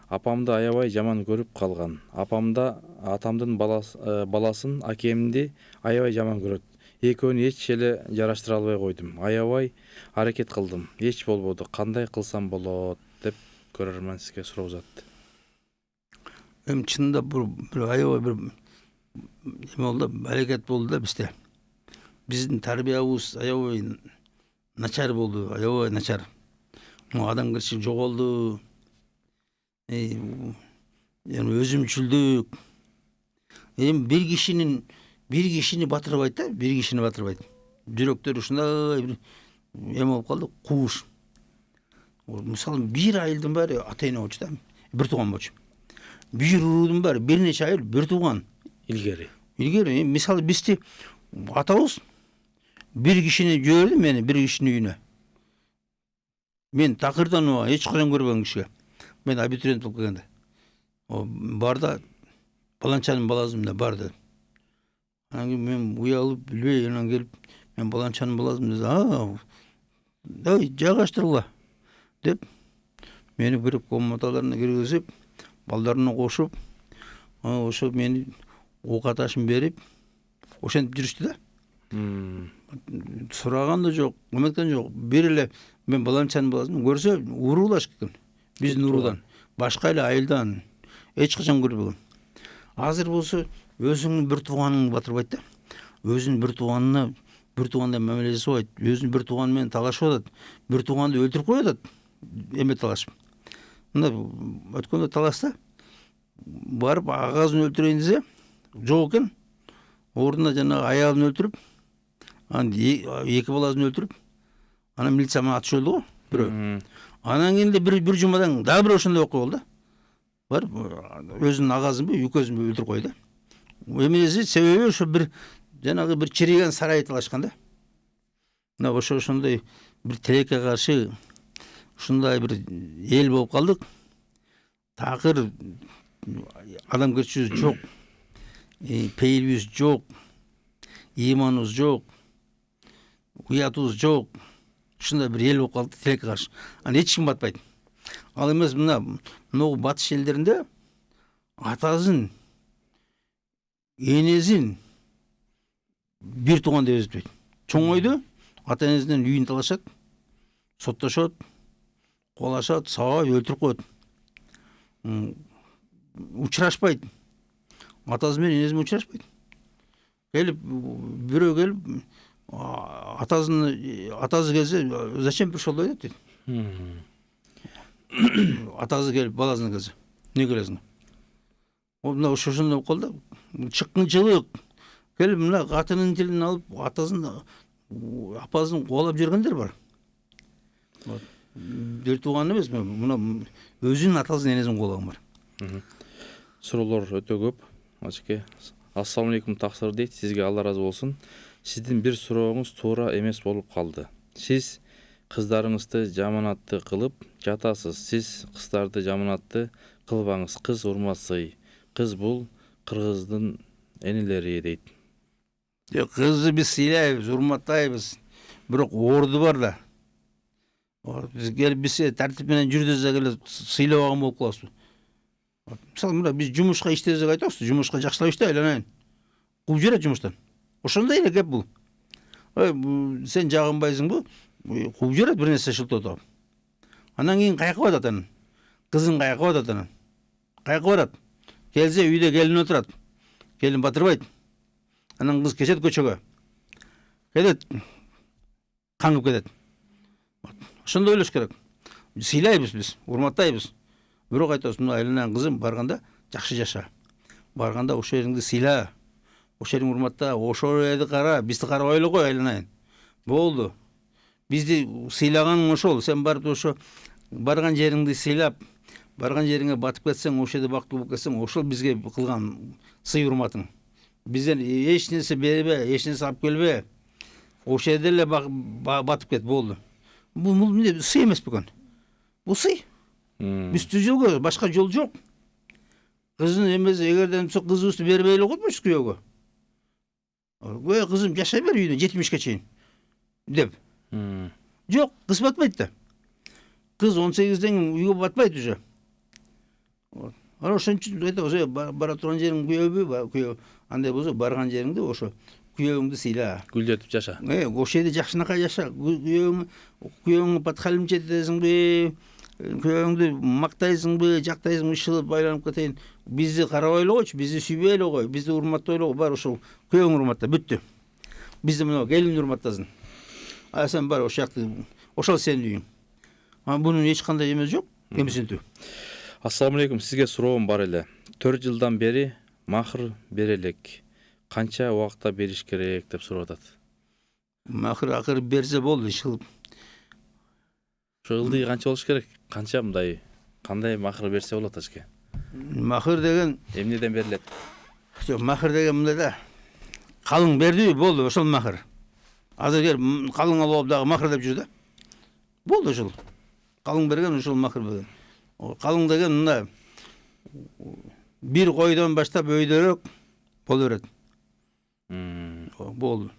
Апамды аябай жаман көрүп калган. Атамдын баласын акемди аябай жаман көрөт. Экөөнү эч эле жараштыра албай койдум. Аябай аракет кылдым. Эч болбоду. Кандай кылсам болот деп көрөрмөн сизге суроо uzatты. Чынында бір аябай бір болды, әрекет болды да бізде. Біздің тәрбиябыз аябай начар болды, аябай начар. Адамгершілік жоғалды, өзімшілдік. Bir kişini batırbaydı da, bir kişini batırbaydı. Жүректері ушундай болып қалды, қуыш. Мысалы, bir айылдың бәрі ата-эне болчу да, бір туған болчу. Bir urudun bari, bir neçe ayıl, bir tuğan. İlgeri. Misal bizde atağız, bir kişini gördüm beni, bir kişinin üyüne. Ben takırdan o, hiç kaçan görmem kişiye. Ben abituriyent olup geldi. O barda, balançanın balazımda barda. Hangi ben uyalıp, bilbey yanına gelip, ben balançanın balazım dedi. Da cağaçtırla. Deyip, beni bir komutalarına girgizip, балдарына қошып, ошо мени оқ аташын беріп, ошентип жүрүштү да. Сураган да жок, эметкен жок. Бир эле мен баланчанын баласын көрсө уруулаш кеткен. Биздин уруудан, башка эле айылдан эч качан көрбөгөн. Азыр болсо өзүңүн бир тууганыңды батырбайт да. Өзүнүн бир тууганына бир туугандай мамиле жасабайт. Өзүнүн бир тууганы менен талашып атат. Бир тууганды өлтүрүп коюп атат. Эме талашып. Мына өткөндө таласта барып агазын өлтүрөйүн десе, жок экен. Ордуна жанагы аялын өлтүрүп, анан эки баласын өлтүрүп, анан милиция менен атышып өлдү го, бирөө. Анан кийин бир жумадан дагы бир ошондой окуя болду. Барып өзүнүн агазынбы, үкөзүнбү өлтүрүп койду. Эмнеси себеби ошо бир жанагы бир чириген сарай талашкан да. Мына ошондой бир тилекке каршы ушундай бир эл болуп калдык. Такыр адамгерчилик жок, пейилибиз жок, ыйманыбыз жок, уятыбыз жок. Ушундай бир эл болуп калды тилекке каршы. Аны эч ким батпайт. Ал эмес мына батыш элдеринде атасын, энесин бир тууган деп эсептейт. Чоңойду ата-энесинен үйүн талашат, соттошот, қолашат, сабап, өлтіріп қойды. Учырашпайды. Атасы мен енесімен учырашпайды. келіп бирөө келіп атасы келсе зачем пришел дейді. Атасы келіп баласына келсе не келесің? Мына ошошондой болуп калды. Чыккынчылык келип мына катынын тилин алып атасын апасын кубалап жүргөндөр бар. Бир тууган эмес, мына өзүнүн атасын энесин кубалаган бар. Суроолор өтө көп. Ажеке, ассалам алейкум таксыр дейт. Сизге Алла разы болсун. Сиздин бир сурооңуз туура эмес болуп калды. Сиз кыздарыңызды жаманатты кылып жатасыз. Сиз кыздарды жаманатты кылбаңыз. Кыз урматсый. Кыз бул кыргыздын энелери дейт. Кызды биз сыйлайбыз, урматтайбыз. Бирок орду бар да. Биз келип бизге тартип менен жүр десек эле сыйлабаган болуп калабызбы. Мисалы мына биз жумушка иштесек айтабыз, жумушка жакшылап иште айланайын. Кууп жиберет жумуштан. Ошондой эле кеп бул. Сен жагынбайсыңбы? Кууп жиберет бир нерсе шылтоотуп. Анан кийин каяка барат анан? Кызын каяка барат анан? Каяка барат? Келсе үйдө келин отурат. Келин батырбайт. Анан кыз кечет көчөгө. Келет. Каңып кетет. Ошондой ойлош керек. Сыйлайбыз биз, урматтайбыз. Бирок айтабыз, мына айланайын кызым барганда жакшы жаша. Барганда ошо жериңди сыйла. Ошо жериңди урматта, ошо жерди кара, бизди карабай эле кой айланайын. Болду. Бизди сыйлаганың ошол. Сен барып ошо барган жериңди сыйлап, барган жериңе батып кетсең, ошо жерде бактылуу болуп кетсең, ошол бизге кылган сый урматың. Бизден эч нерсе бербе, эч нерсе алып келбе. Ошо жерде эле батып кет, болду. Бул сый эмес бекөн. Бул сый. Биз түзүүгө башка жол жок. Кыздын эмеси эгерден кызыбызды бербей эле койбойбуз күйөөгө. Кызым жашай бер үйдө 70ке чейин деп. Жок, кыз батпайт да. Кыз 18ден үйгө батпайт уже. Ана ошон үчүн айтабыз, бара турган жериң күйөөбү, күйөө. Андай болсо барган жериңде ошо күйөөңдү сыйла. Гүлдетип жаша. Ошол жерде жакшынакай жаша. Күйөөңө патхалим жетесиңби? Күйөөңдү мактайсыңбы, жактайсыңбы, шылып байланып кетейин. Бизди карабай эле койчу, бизди сүйбөй эле кой, бизди урматтай эле кой. Бар ошол күйөөң урматта, бүттү. Бизди мына келин урматтасын. Сен бар ошол жакты, ошол сенин үйүң. Бунун эч кандай эмеси жок, эмесинтүү. Ассаламу алейкум, сизге суроом бар эле. 4 жылдан бери махр бере элек. Канча убакытта бериш керек деп сурап атат. Махр берсе болду, шылып. Ылдый канча болуш керек? Канча мындай кандай махр берсе болот ажеке? Махр деген эмнеден берилет? Жок, махр деген мындай да. Калың берди, болду, ошол махр. Азыр келип калың алып дагы махр деп жүр да. Болду ошол. Калың берген ошол махр берген. Калың деген мына бир койдон баштап өйдөрөк боло берет. Болду.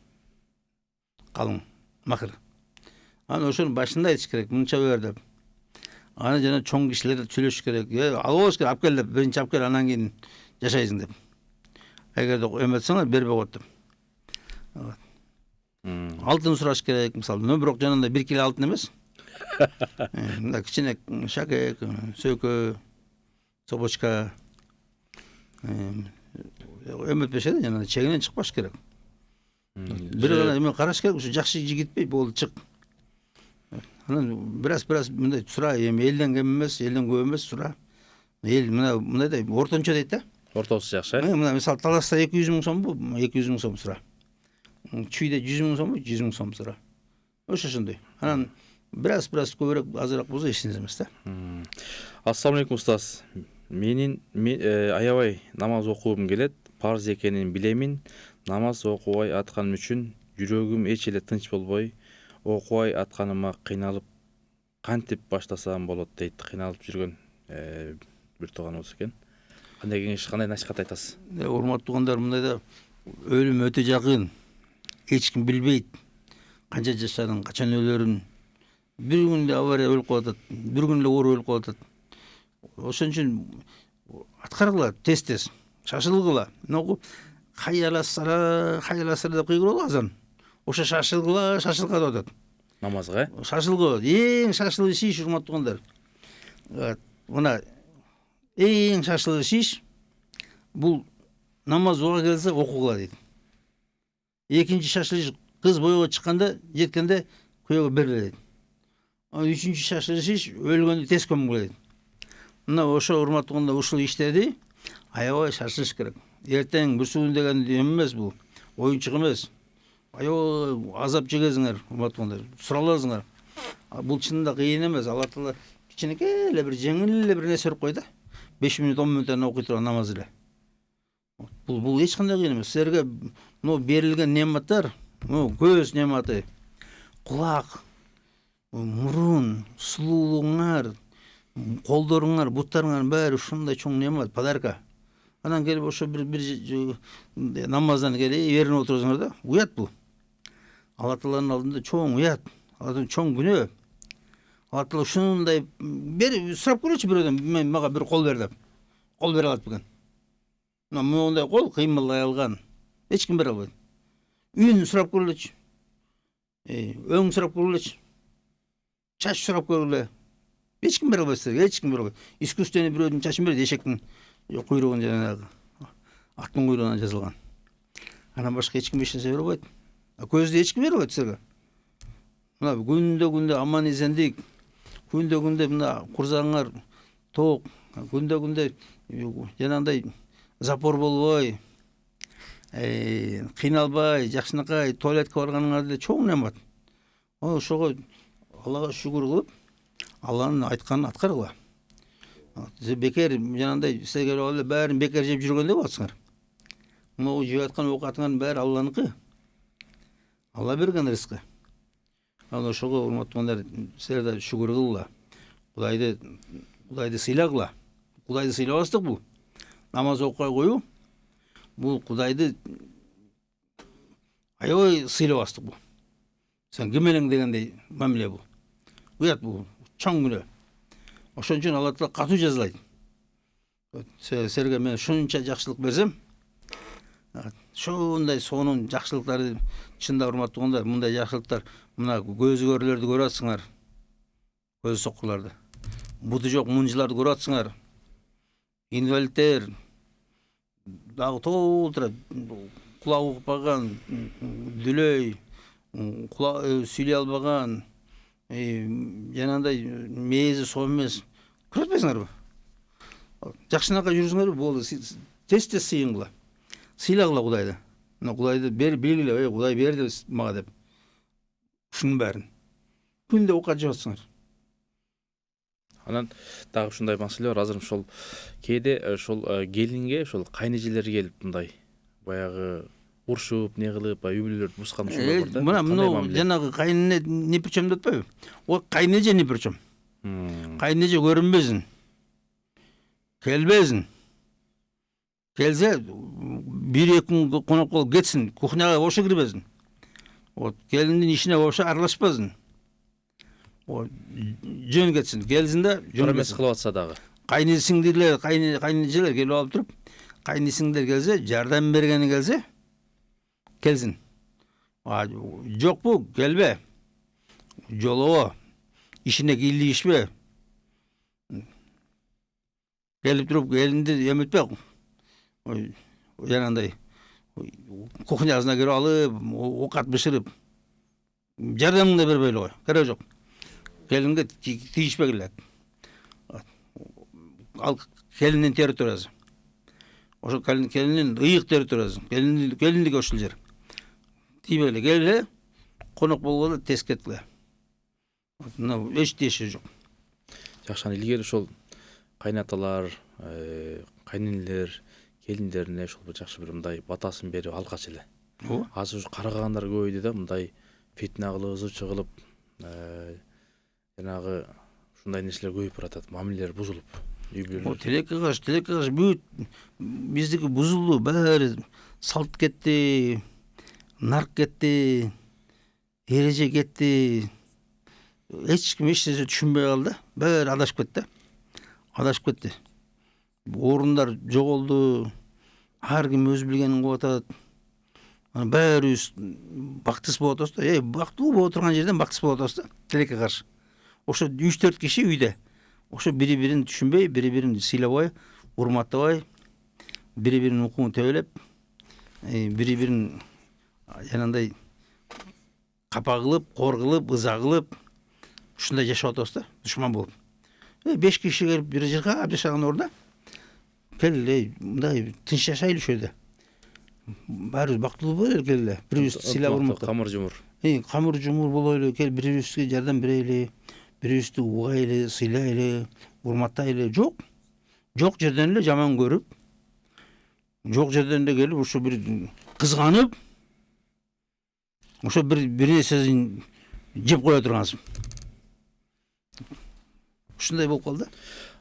Калың махр. Аны ошонун башында айтыш керек, мынча бер деп. Аны жана чоң кишилер сүйлөш керек. Алып алыш керек, алып кел деп, биринчи алып кел, анан кийин жашайсың деп. Эгерде эметсеңер бербей коет деп. Алтын сураш керек, мисалы, бирок жанында 1 кило алтын эмес. Мында кичине шакек, сөкө, собочка. Эметпесе да жана чегинен чыкпаш керек. Бир гана эме караш керек, ушу жакшы жигитпи, болду чык. Анан бираз мындай сура, эми элден кем эмес, элден көп эмес сура. Эл мындай ортончо дейт да. Ортосу жакшы. Мына мисалы таласта 200 миң сомбу, 200 миң сом сура. Чүйдө 100 миң сомбу, 100 миң сом сура. Ошондой. Анан бираз көбүрөөк азыраак болсо эч нерсе эмес да. Ассаламу алейкум устаз. Мен аябай намаз окугум келет, парз экенин билемин. Намаз окубай атканым үчүн жүрөгүм эч эле тынч болбой, окубай атканыма кыйналып, кантип баштасам болот дейт. Кыйналып жүргөн бир тууганыбыз экен. Кандай кеңеш, кандай насихат айтасыз? Урматтуу туугандар, мындай да өлүм өтө жакын. Эч ким билбейт. Канча жашарын, качан өлөрүн. Бир күндө авария өлүп калат, бир күндө оор өлүп калат. Ошон үчүн аткаргыла тез, шашылгыла. Ноку хайяласара деп кыйгыралы азан. Ошо шашылгыла деп атат. Намазга? Шашылгы, эң шашылгы иш, урматтуу туугандар. Мына эң шашылгы иш бул намаз уга келсе окугула дейт. Экинчи шашылыш кыз бойго чыкканда, жеткенде күйөөгө берилет. Үчүнчү шашылыш өлгөндө тез көмүлет. Мына ошо урматтуулар ушул иштерди аябай шашылыш керек. Эртең бүрсүгүн деген эмес бул, оюнчук эмес. Аябай азап чегесиңер, урматтуулар, сураласыңар. Бул чынында кыйын эмес. Алла Таала кичинекей эле бир жеңил эле бир нерсе берип койду. 5 мүнөт 10 мүнөттөн окуй турган намаз эле. Бул эч кандай кыйын эмес. Силерге мына берилген нематтар, көз нематы, кулак, мурун, сулуулугуңар, колдоруңар, буттарыңардын баары ушундай чоң немат, подарка. Анан келип ошо бир намаздан келип эринип отурсуңар да, уят бул. Алла Тааланын алдында чоң уят, чоң күнөө. Алла Таала ушундай сурап көрөчү бирөөдөн, мен мага бир кол бер деп. Кол бере алат бекен. Мына моундай кол кыймылдай алган. Эч ким бере албайт. Үн сурап көрөлөчү. Өң сурап көрөлөчү. Чач сурап көрөлө. Эч ким бере албайт силерге, эч ким бере албайт. Искусственный бирөөдүн чачын берет, эшектин куйругун жанагы аттын куйругунан жасалган. Анан башка эч ким эч нерсе бере албайт. Көздү эч ким бере албайт силерге. Мына күндө аман эсендик, күндө мына курсагыңар ток, күндө жанагындай запор болбой, кыйналбай, жакшынакай туалетке барганыңар деле чоң немат. Ошого Аллага шүгүр кылып, Алланын айтканын аткаргыла. Бекер жанагындай силерге эле баарын бекер жеп жүргөндөй боласыңар. Мына жеп аткан оокатыңардын баары Алланыкы. Алла берген рызкы. Анан ошого урматтуулар, силер да шүгүр кылгыла. Кудайды сыйлагыла. Кудайды сыйлабастык бул. Намаз окуй коюу бул Кудайды аябай сыйлабастык бул. Сен ким элең дегендей мамиле бул. Уят бул, чоң күнөө. Ошон үчүн Алла Таала катуу жазалайт. Силерге мен ушунча жакшылык берсем, ушундай сонун жакшылыктарды чында урматтуулар, мындай жакшылыктар, мына көзү көрүлөрдү көрүп атсыңар. Көз соккуларды. Буту жок мунжуларды көрүп атсыңар. Инвалидтер дагы толтура кулагы укпаган, дүлөй, сүйлөй албаган, жанагындай мээзи сом эмес. Көрүп атпайсыңарбы? Жакшынакай жүрүсүңөрбү? Болду. Тез сыйынгыла. Сыйлагыла Кудайды. Мына Кудайды белгилеп, Кудай берди мага деп. Ушунун баарын. Күндө оокат жеп атсыңар. Анан дагы ушундай маселе бар. Азыр ошол кээде ошол келинге ошол кайнэжелер келип мындай баягы урушуп, не кылып, үй бүлөлөрдү бускан ушундай бар да. Мына жанагы кайнэне не причем деп атпайбы? О кайнэже не причем. Кайнэже көрүнбөсүн. Келбесин. Келсе бир-эки күн конок болуп кетсин, кухняга вообще кирбесин. Келиндин ишине вообще аралашпасын. Жөн кетсин. Келсин да жөн эмес кылып атса дагы. Кайнысиңдерлер, кайнэжелер келип алып туруп, кайнысиңдер келсе, жардам бергени келсе, келсин. Жокпу, келбе. Жолобо. Ишине кийлигишпе. Келип туруп, келинди эметпе. Жанагындай кухнясына кирип алып, оокат бышырып, жардамыңды бербейле кой. Кереги жок. Келинге тийишпегиле. Ал келиндин территориясы. Ошо келиндин ыйык территориясы. Келиндике ушул жер. Тийбегиле. Келе, конок болгола тез кеткиле. Мына эч тиеши жок. Жакшы, илгери ошол кайнаталар, кайненелер, келиндерине ошол бир жакшы бир мындай батасын берип алгач эле. Азыр ушу карагандар көбөйдү да, мындай фитна кылып, ызычы кылып, жанагы ушундай нерселер көбөйүп баратат, мамилелер бузулуп. Тилекке каш бүт биздики бузулду, баары салт кетти, нарк кетти, эреже кетти. Эч ким эч нерсе түшүнбөй калды, баары адашып кетти. Орундар жоголду, ар ким өз билгенин кылып атат. Баарыбыз бактысыз болуп атабыз да. Бактылуу боло турган жерден бактысыз болуп атабыз да. Тилекке каршы. Ошо 3-4 киши үйдө. Ошо бири-бирин түшүнбөй, бири-бирин сыйлабай, урматтабай, бири-биринин укугун төбөлөп, бири-бирин жанагындай капа кылып, кор кылып, ыза кылып ушундай жашап атабыз да, душман болуп. 5 киши келип бир жыргап жашаган ордуна кел мындай тынч жашайлы ушул жерде. Баарыбыз бактылуу болайлы кел, бирибизди сыйлап урматтап. Камыр жумур. Камыр жумур болойлу, кел бирибизге жардам берели, бирибизди угайлы, сыйлайлы, урматтайлы. Жок жерден эле жаман көрүп, жок жерден эле келип ушу бир кызганып, ошо бир нерсесин жеп кое тургансың. Ушундай болуп калды.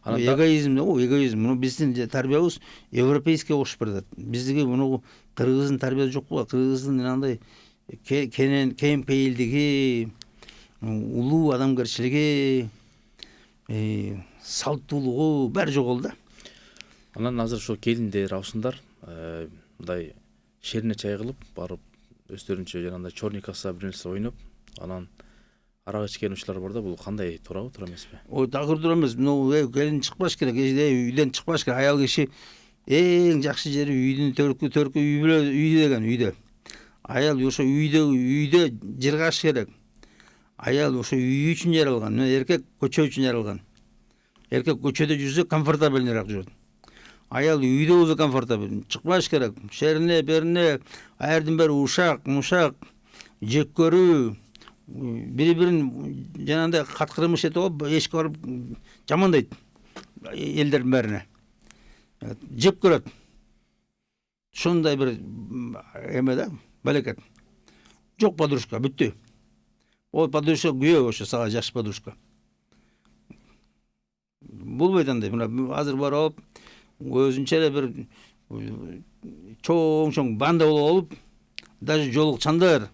Эгоизм, эгоизм. Муну биздин тарбиябыз европейский окшоп баратат. Биздики муну кыргыздын тарбиясы жок го. Кыргыздын андай кем пейилдиги, улуу адамгерчилиги, салттуулугу баары жок да. Анан азыр ошо келиндер, абысындар мындай шерине чай кылып барып өздөрүнчө жанагындай чорный коса бир нерсе ойноп, анан арак ичкен учурлар бар да, бул кандай туурабы, туура эмеспи? Такыр туура эмес. Мына келин чыкпаш керек, үйдөн чыкпаш керек. Аял киши эң жакшы жери үйдүн төркү үй деген үйдө. Аял ошо үйдө жыргаш керек. Аял ошо үй үчүн жаралган, эркек көчө үчүн жаралган. Эркек көчөдө жүрсө комфортабельнерээк жүрөт. Аял үйдө болсо комфортабель, чыкпаш керек. Шерине, берине, аердин бери ушак, мушак, жек көрүү, бири-бирин жанагындай каткырмыш этип алып, эшикке барып жамандайт элдердин баарына. Жеп көрөт. Ушундай бир эме да, балекет. Жок подружка, бүттү. О, подружка күйөө ошо, сага жакшы подружка. Болбойт андай. Мына азыр барып, өзүнчө эле бир чоң банда болуп алып, даже жолукчандар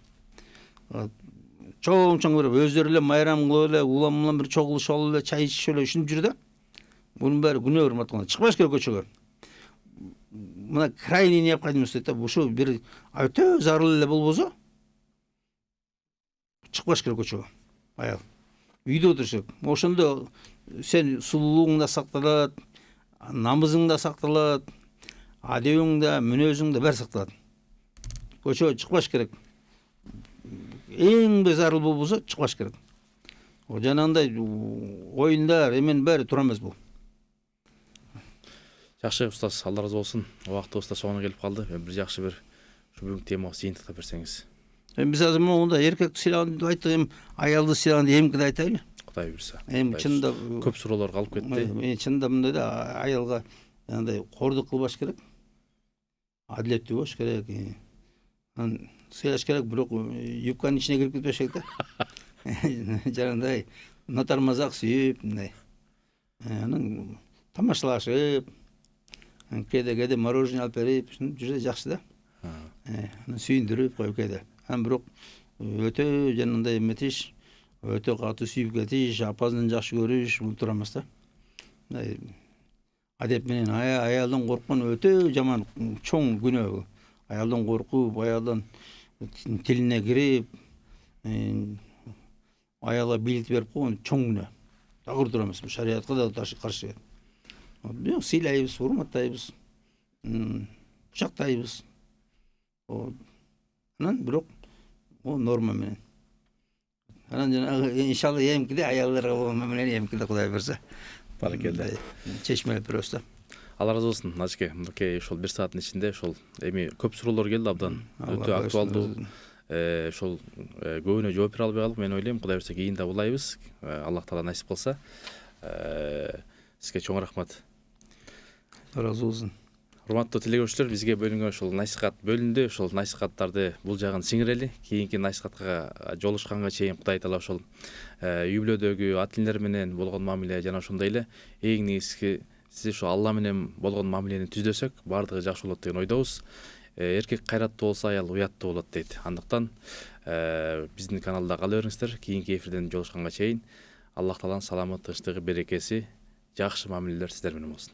чоң бир өздөрү эле майрам кылып эле, улам бир чогулушуп алып эле, чай ичип эле ушинтип жүр да. Бунун баары күнөө урматтаган. Чыкпаш керек көчөгө. Мына крайний необходимость дейт да, ушу бир өтө зарыл эле болбосо чыкпаш керек көчөгө. Аял үйдө отуруш керек. Ошондо сен сулуулугуң да сакталат, намызың да сакталат, адебиң да, мүнөзүң да баары сакталат. Көчөгө чыкпаш керек. Эң бир зарыл болбосо чыкпаш керек. Жанагындай оюндар, эмен баары туура эмес бул. Жакшы устаз, Алла разы болсун. Убактыбыз да соңуна келип калды. Бир жакшы бир ушу бүгүнкү темабызды жыйынтыктап берсеңиз. Биз азыр монда эркекти сыйлаганды айттык, аялды сыйлаганды эмкиди айтайлы. Кудай буйрса. Чынында көп суроолор калып кетти. Чынында мындай да, аялга андай кордук кылбаш керек. Адилеттүү болуш керек. Анан сыйлаш керек, бирок юбканын ичине кирип кетпеш керек да. Жанагындай нотармазак сүйүп, мындай. Анан тамашалашып, кээде мороженое алып берип, жүрсө жакшы да. Анан сүйүндүрүп коюп кээде. Анан бирок өтө жанагындай эметиш, өтө катуу сүйүп кетиш, апасын жакшы көрүш, бул туура эмес да. Адеп менен аялдан корккон өтө жаман, чоң күнөө. Аялдан коркуп, аялдан тилине кирип, аялга бийлик берип койгон чоң күнөө. Такыр туура эмес, шариятка да каршы. Биз сыйлайбыз, урматтайбыз, кучактайбыз. Анан бирок норма менен. Анан жанагы иншалла эмкиде аялдарга менен эмкиде Кудай берсе. Баракелде. Чечмелеп беребиз да. Алла разы болсун, Нажке. Мынакей ошол 1 сааттын ичинде ошол эми көп суроолор келди абдан. Өтө актуалдуу. Ошол көбүнө жооп бере албай калдык. Мен ойлойм, Кудай берсе кийин да булайбыз. Аллах таала насип кылса. Сизге чоң рахмат. Разы болсун. Урматтуу телегөрүүчүлөр, бизге бөлүнгөн ошол насихат бөлүндү. Ошол насихаттарды бул жагын сиңирели. Кийинки насихатка жолушканга чейин Кудай таала ошол үй бүлөдөгү ата-энелер менен болгон мамиле жана ошондой эле эң негизги сиз ошо Алла менен болгон мамилени түздөсөк, баардыгы жакшы болот деген ойдобуз. Эркек кайраттуу болсо, аял уяттуу болот дейт. Андыктан биздин каналда кала бериңиздер. Кийинки эфирден жолушканга чейин Аллах тааланын саламы, тынчтыгы, берекеси, жакшы мамилелер сиздер менен болсун.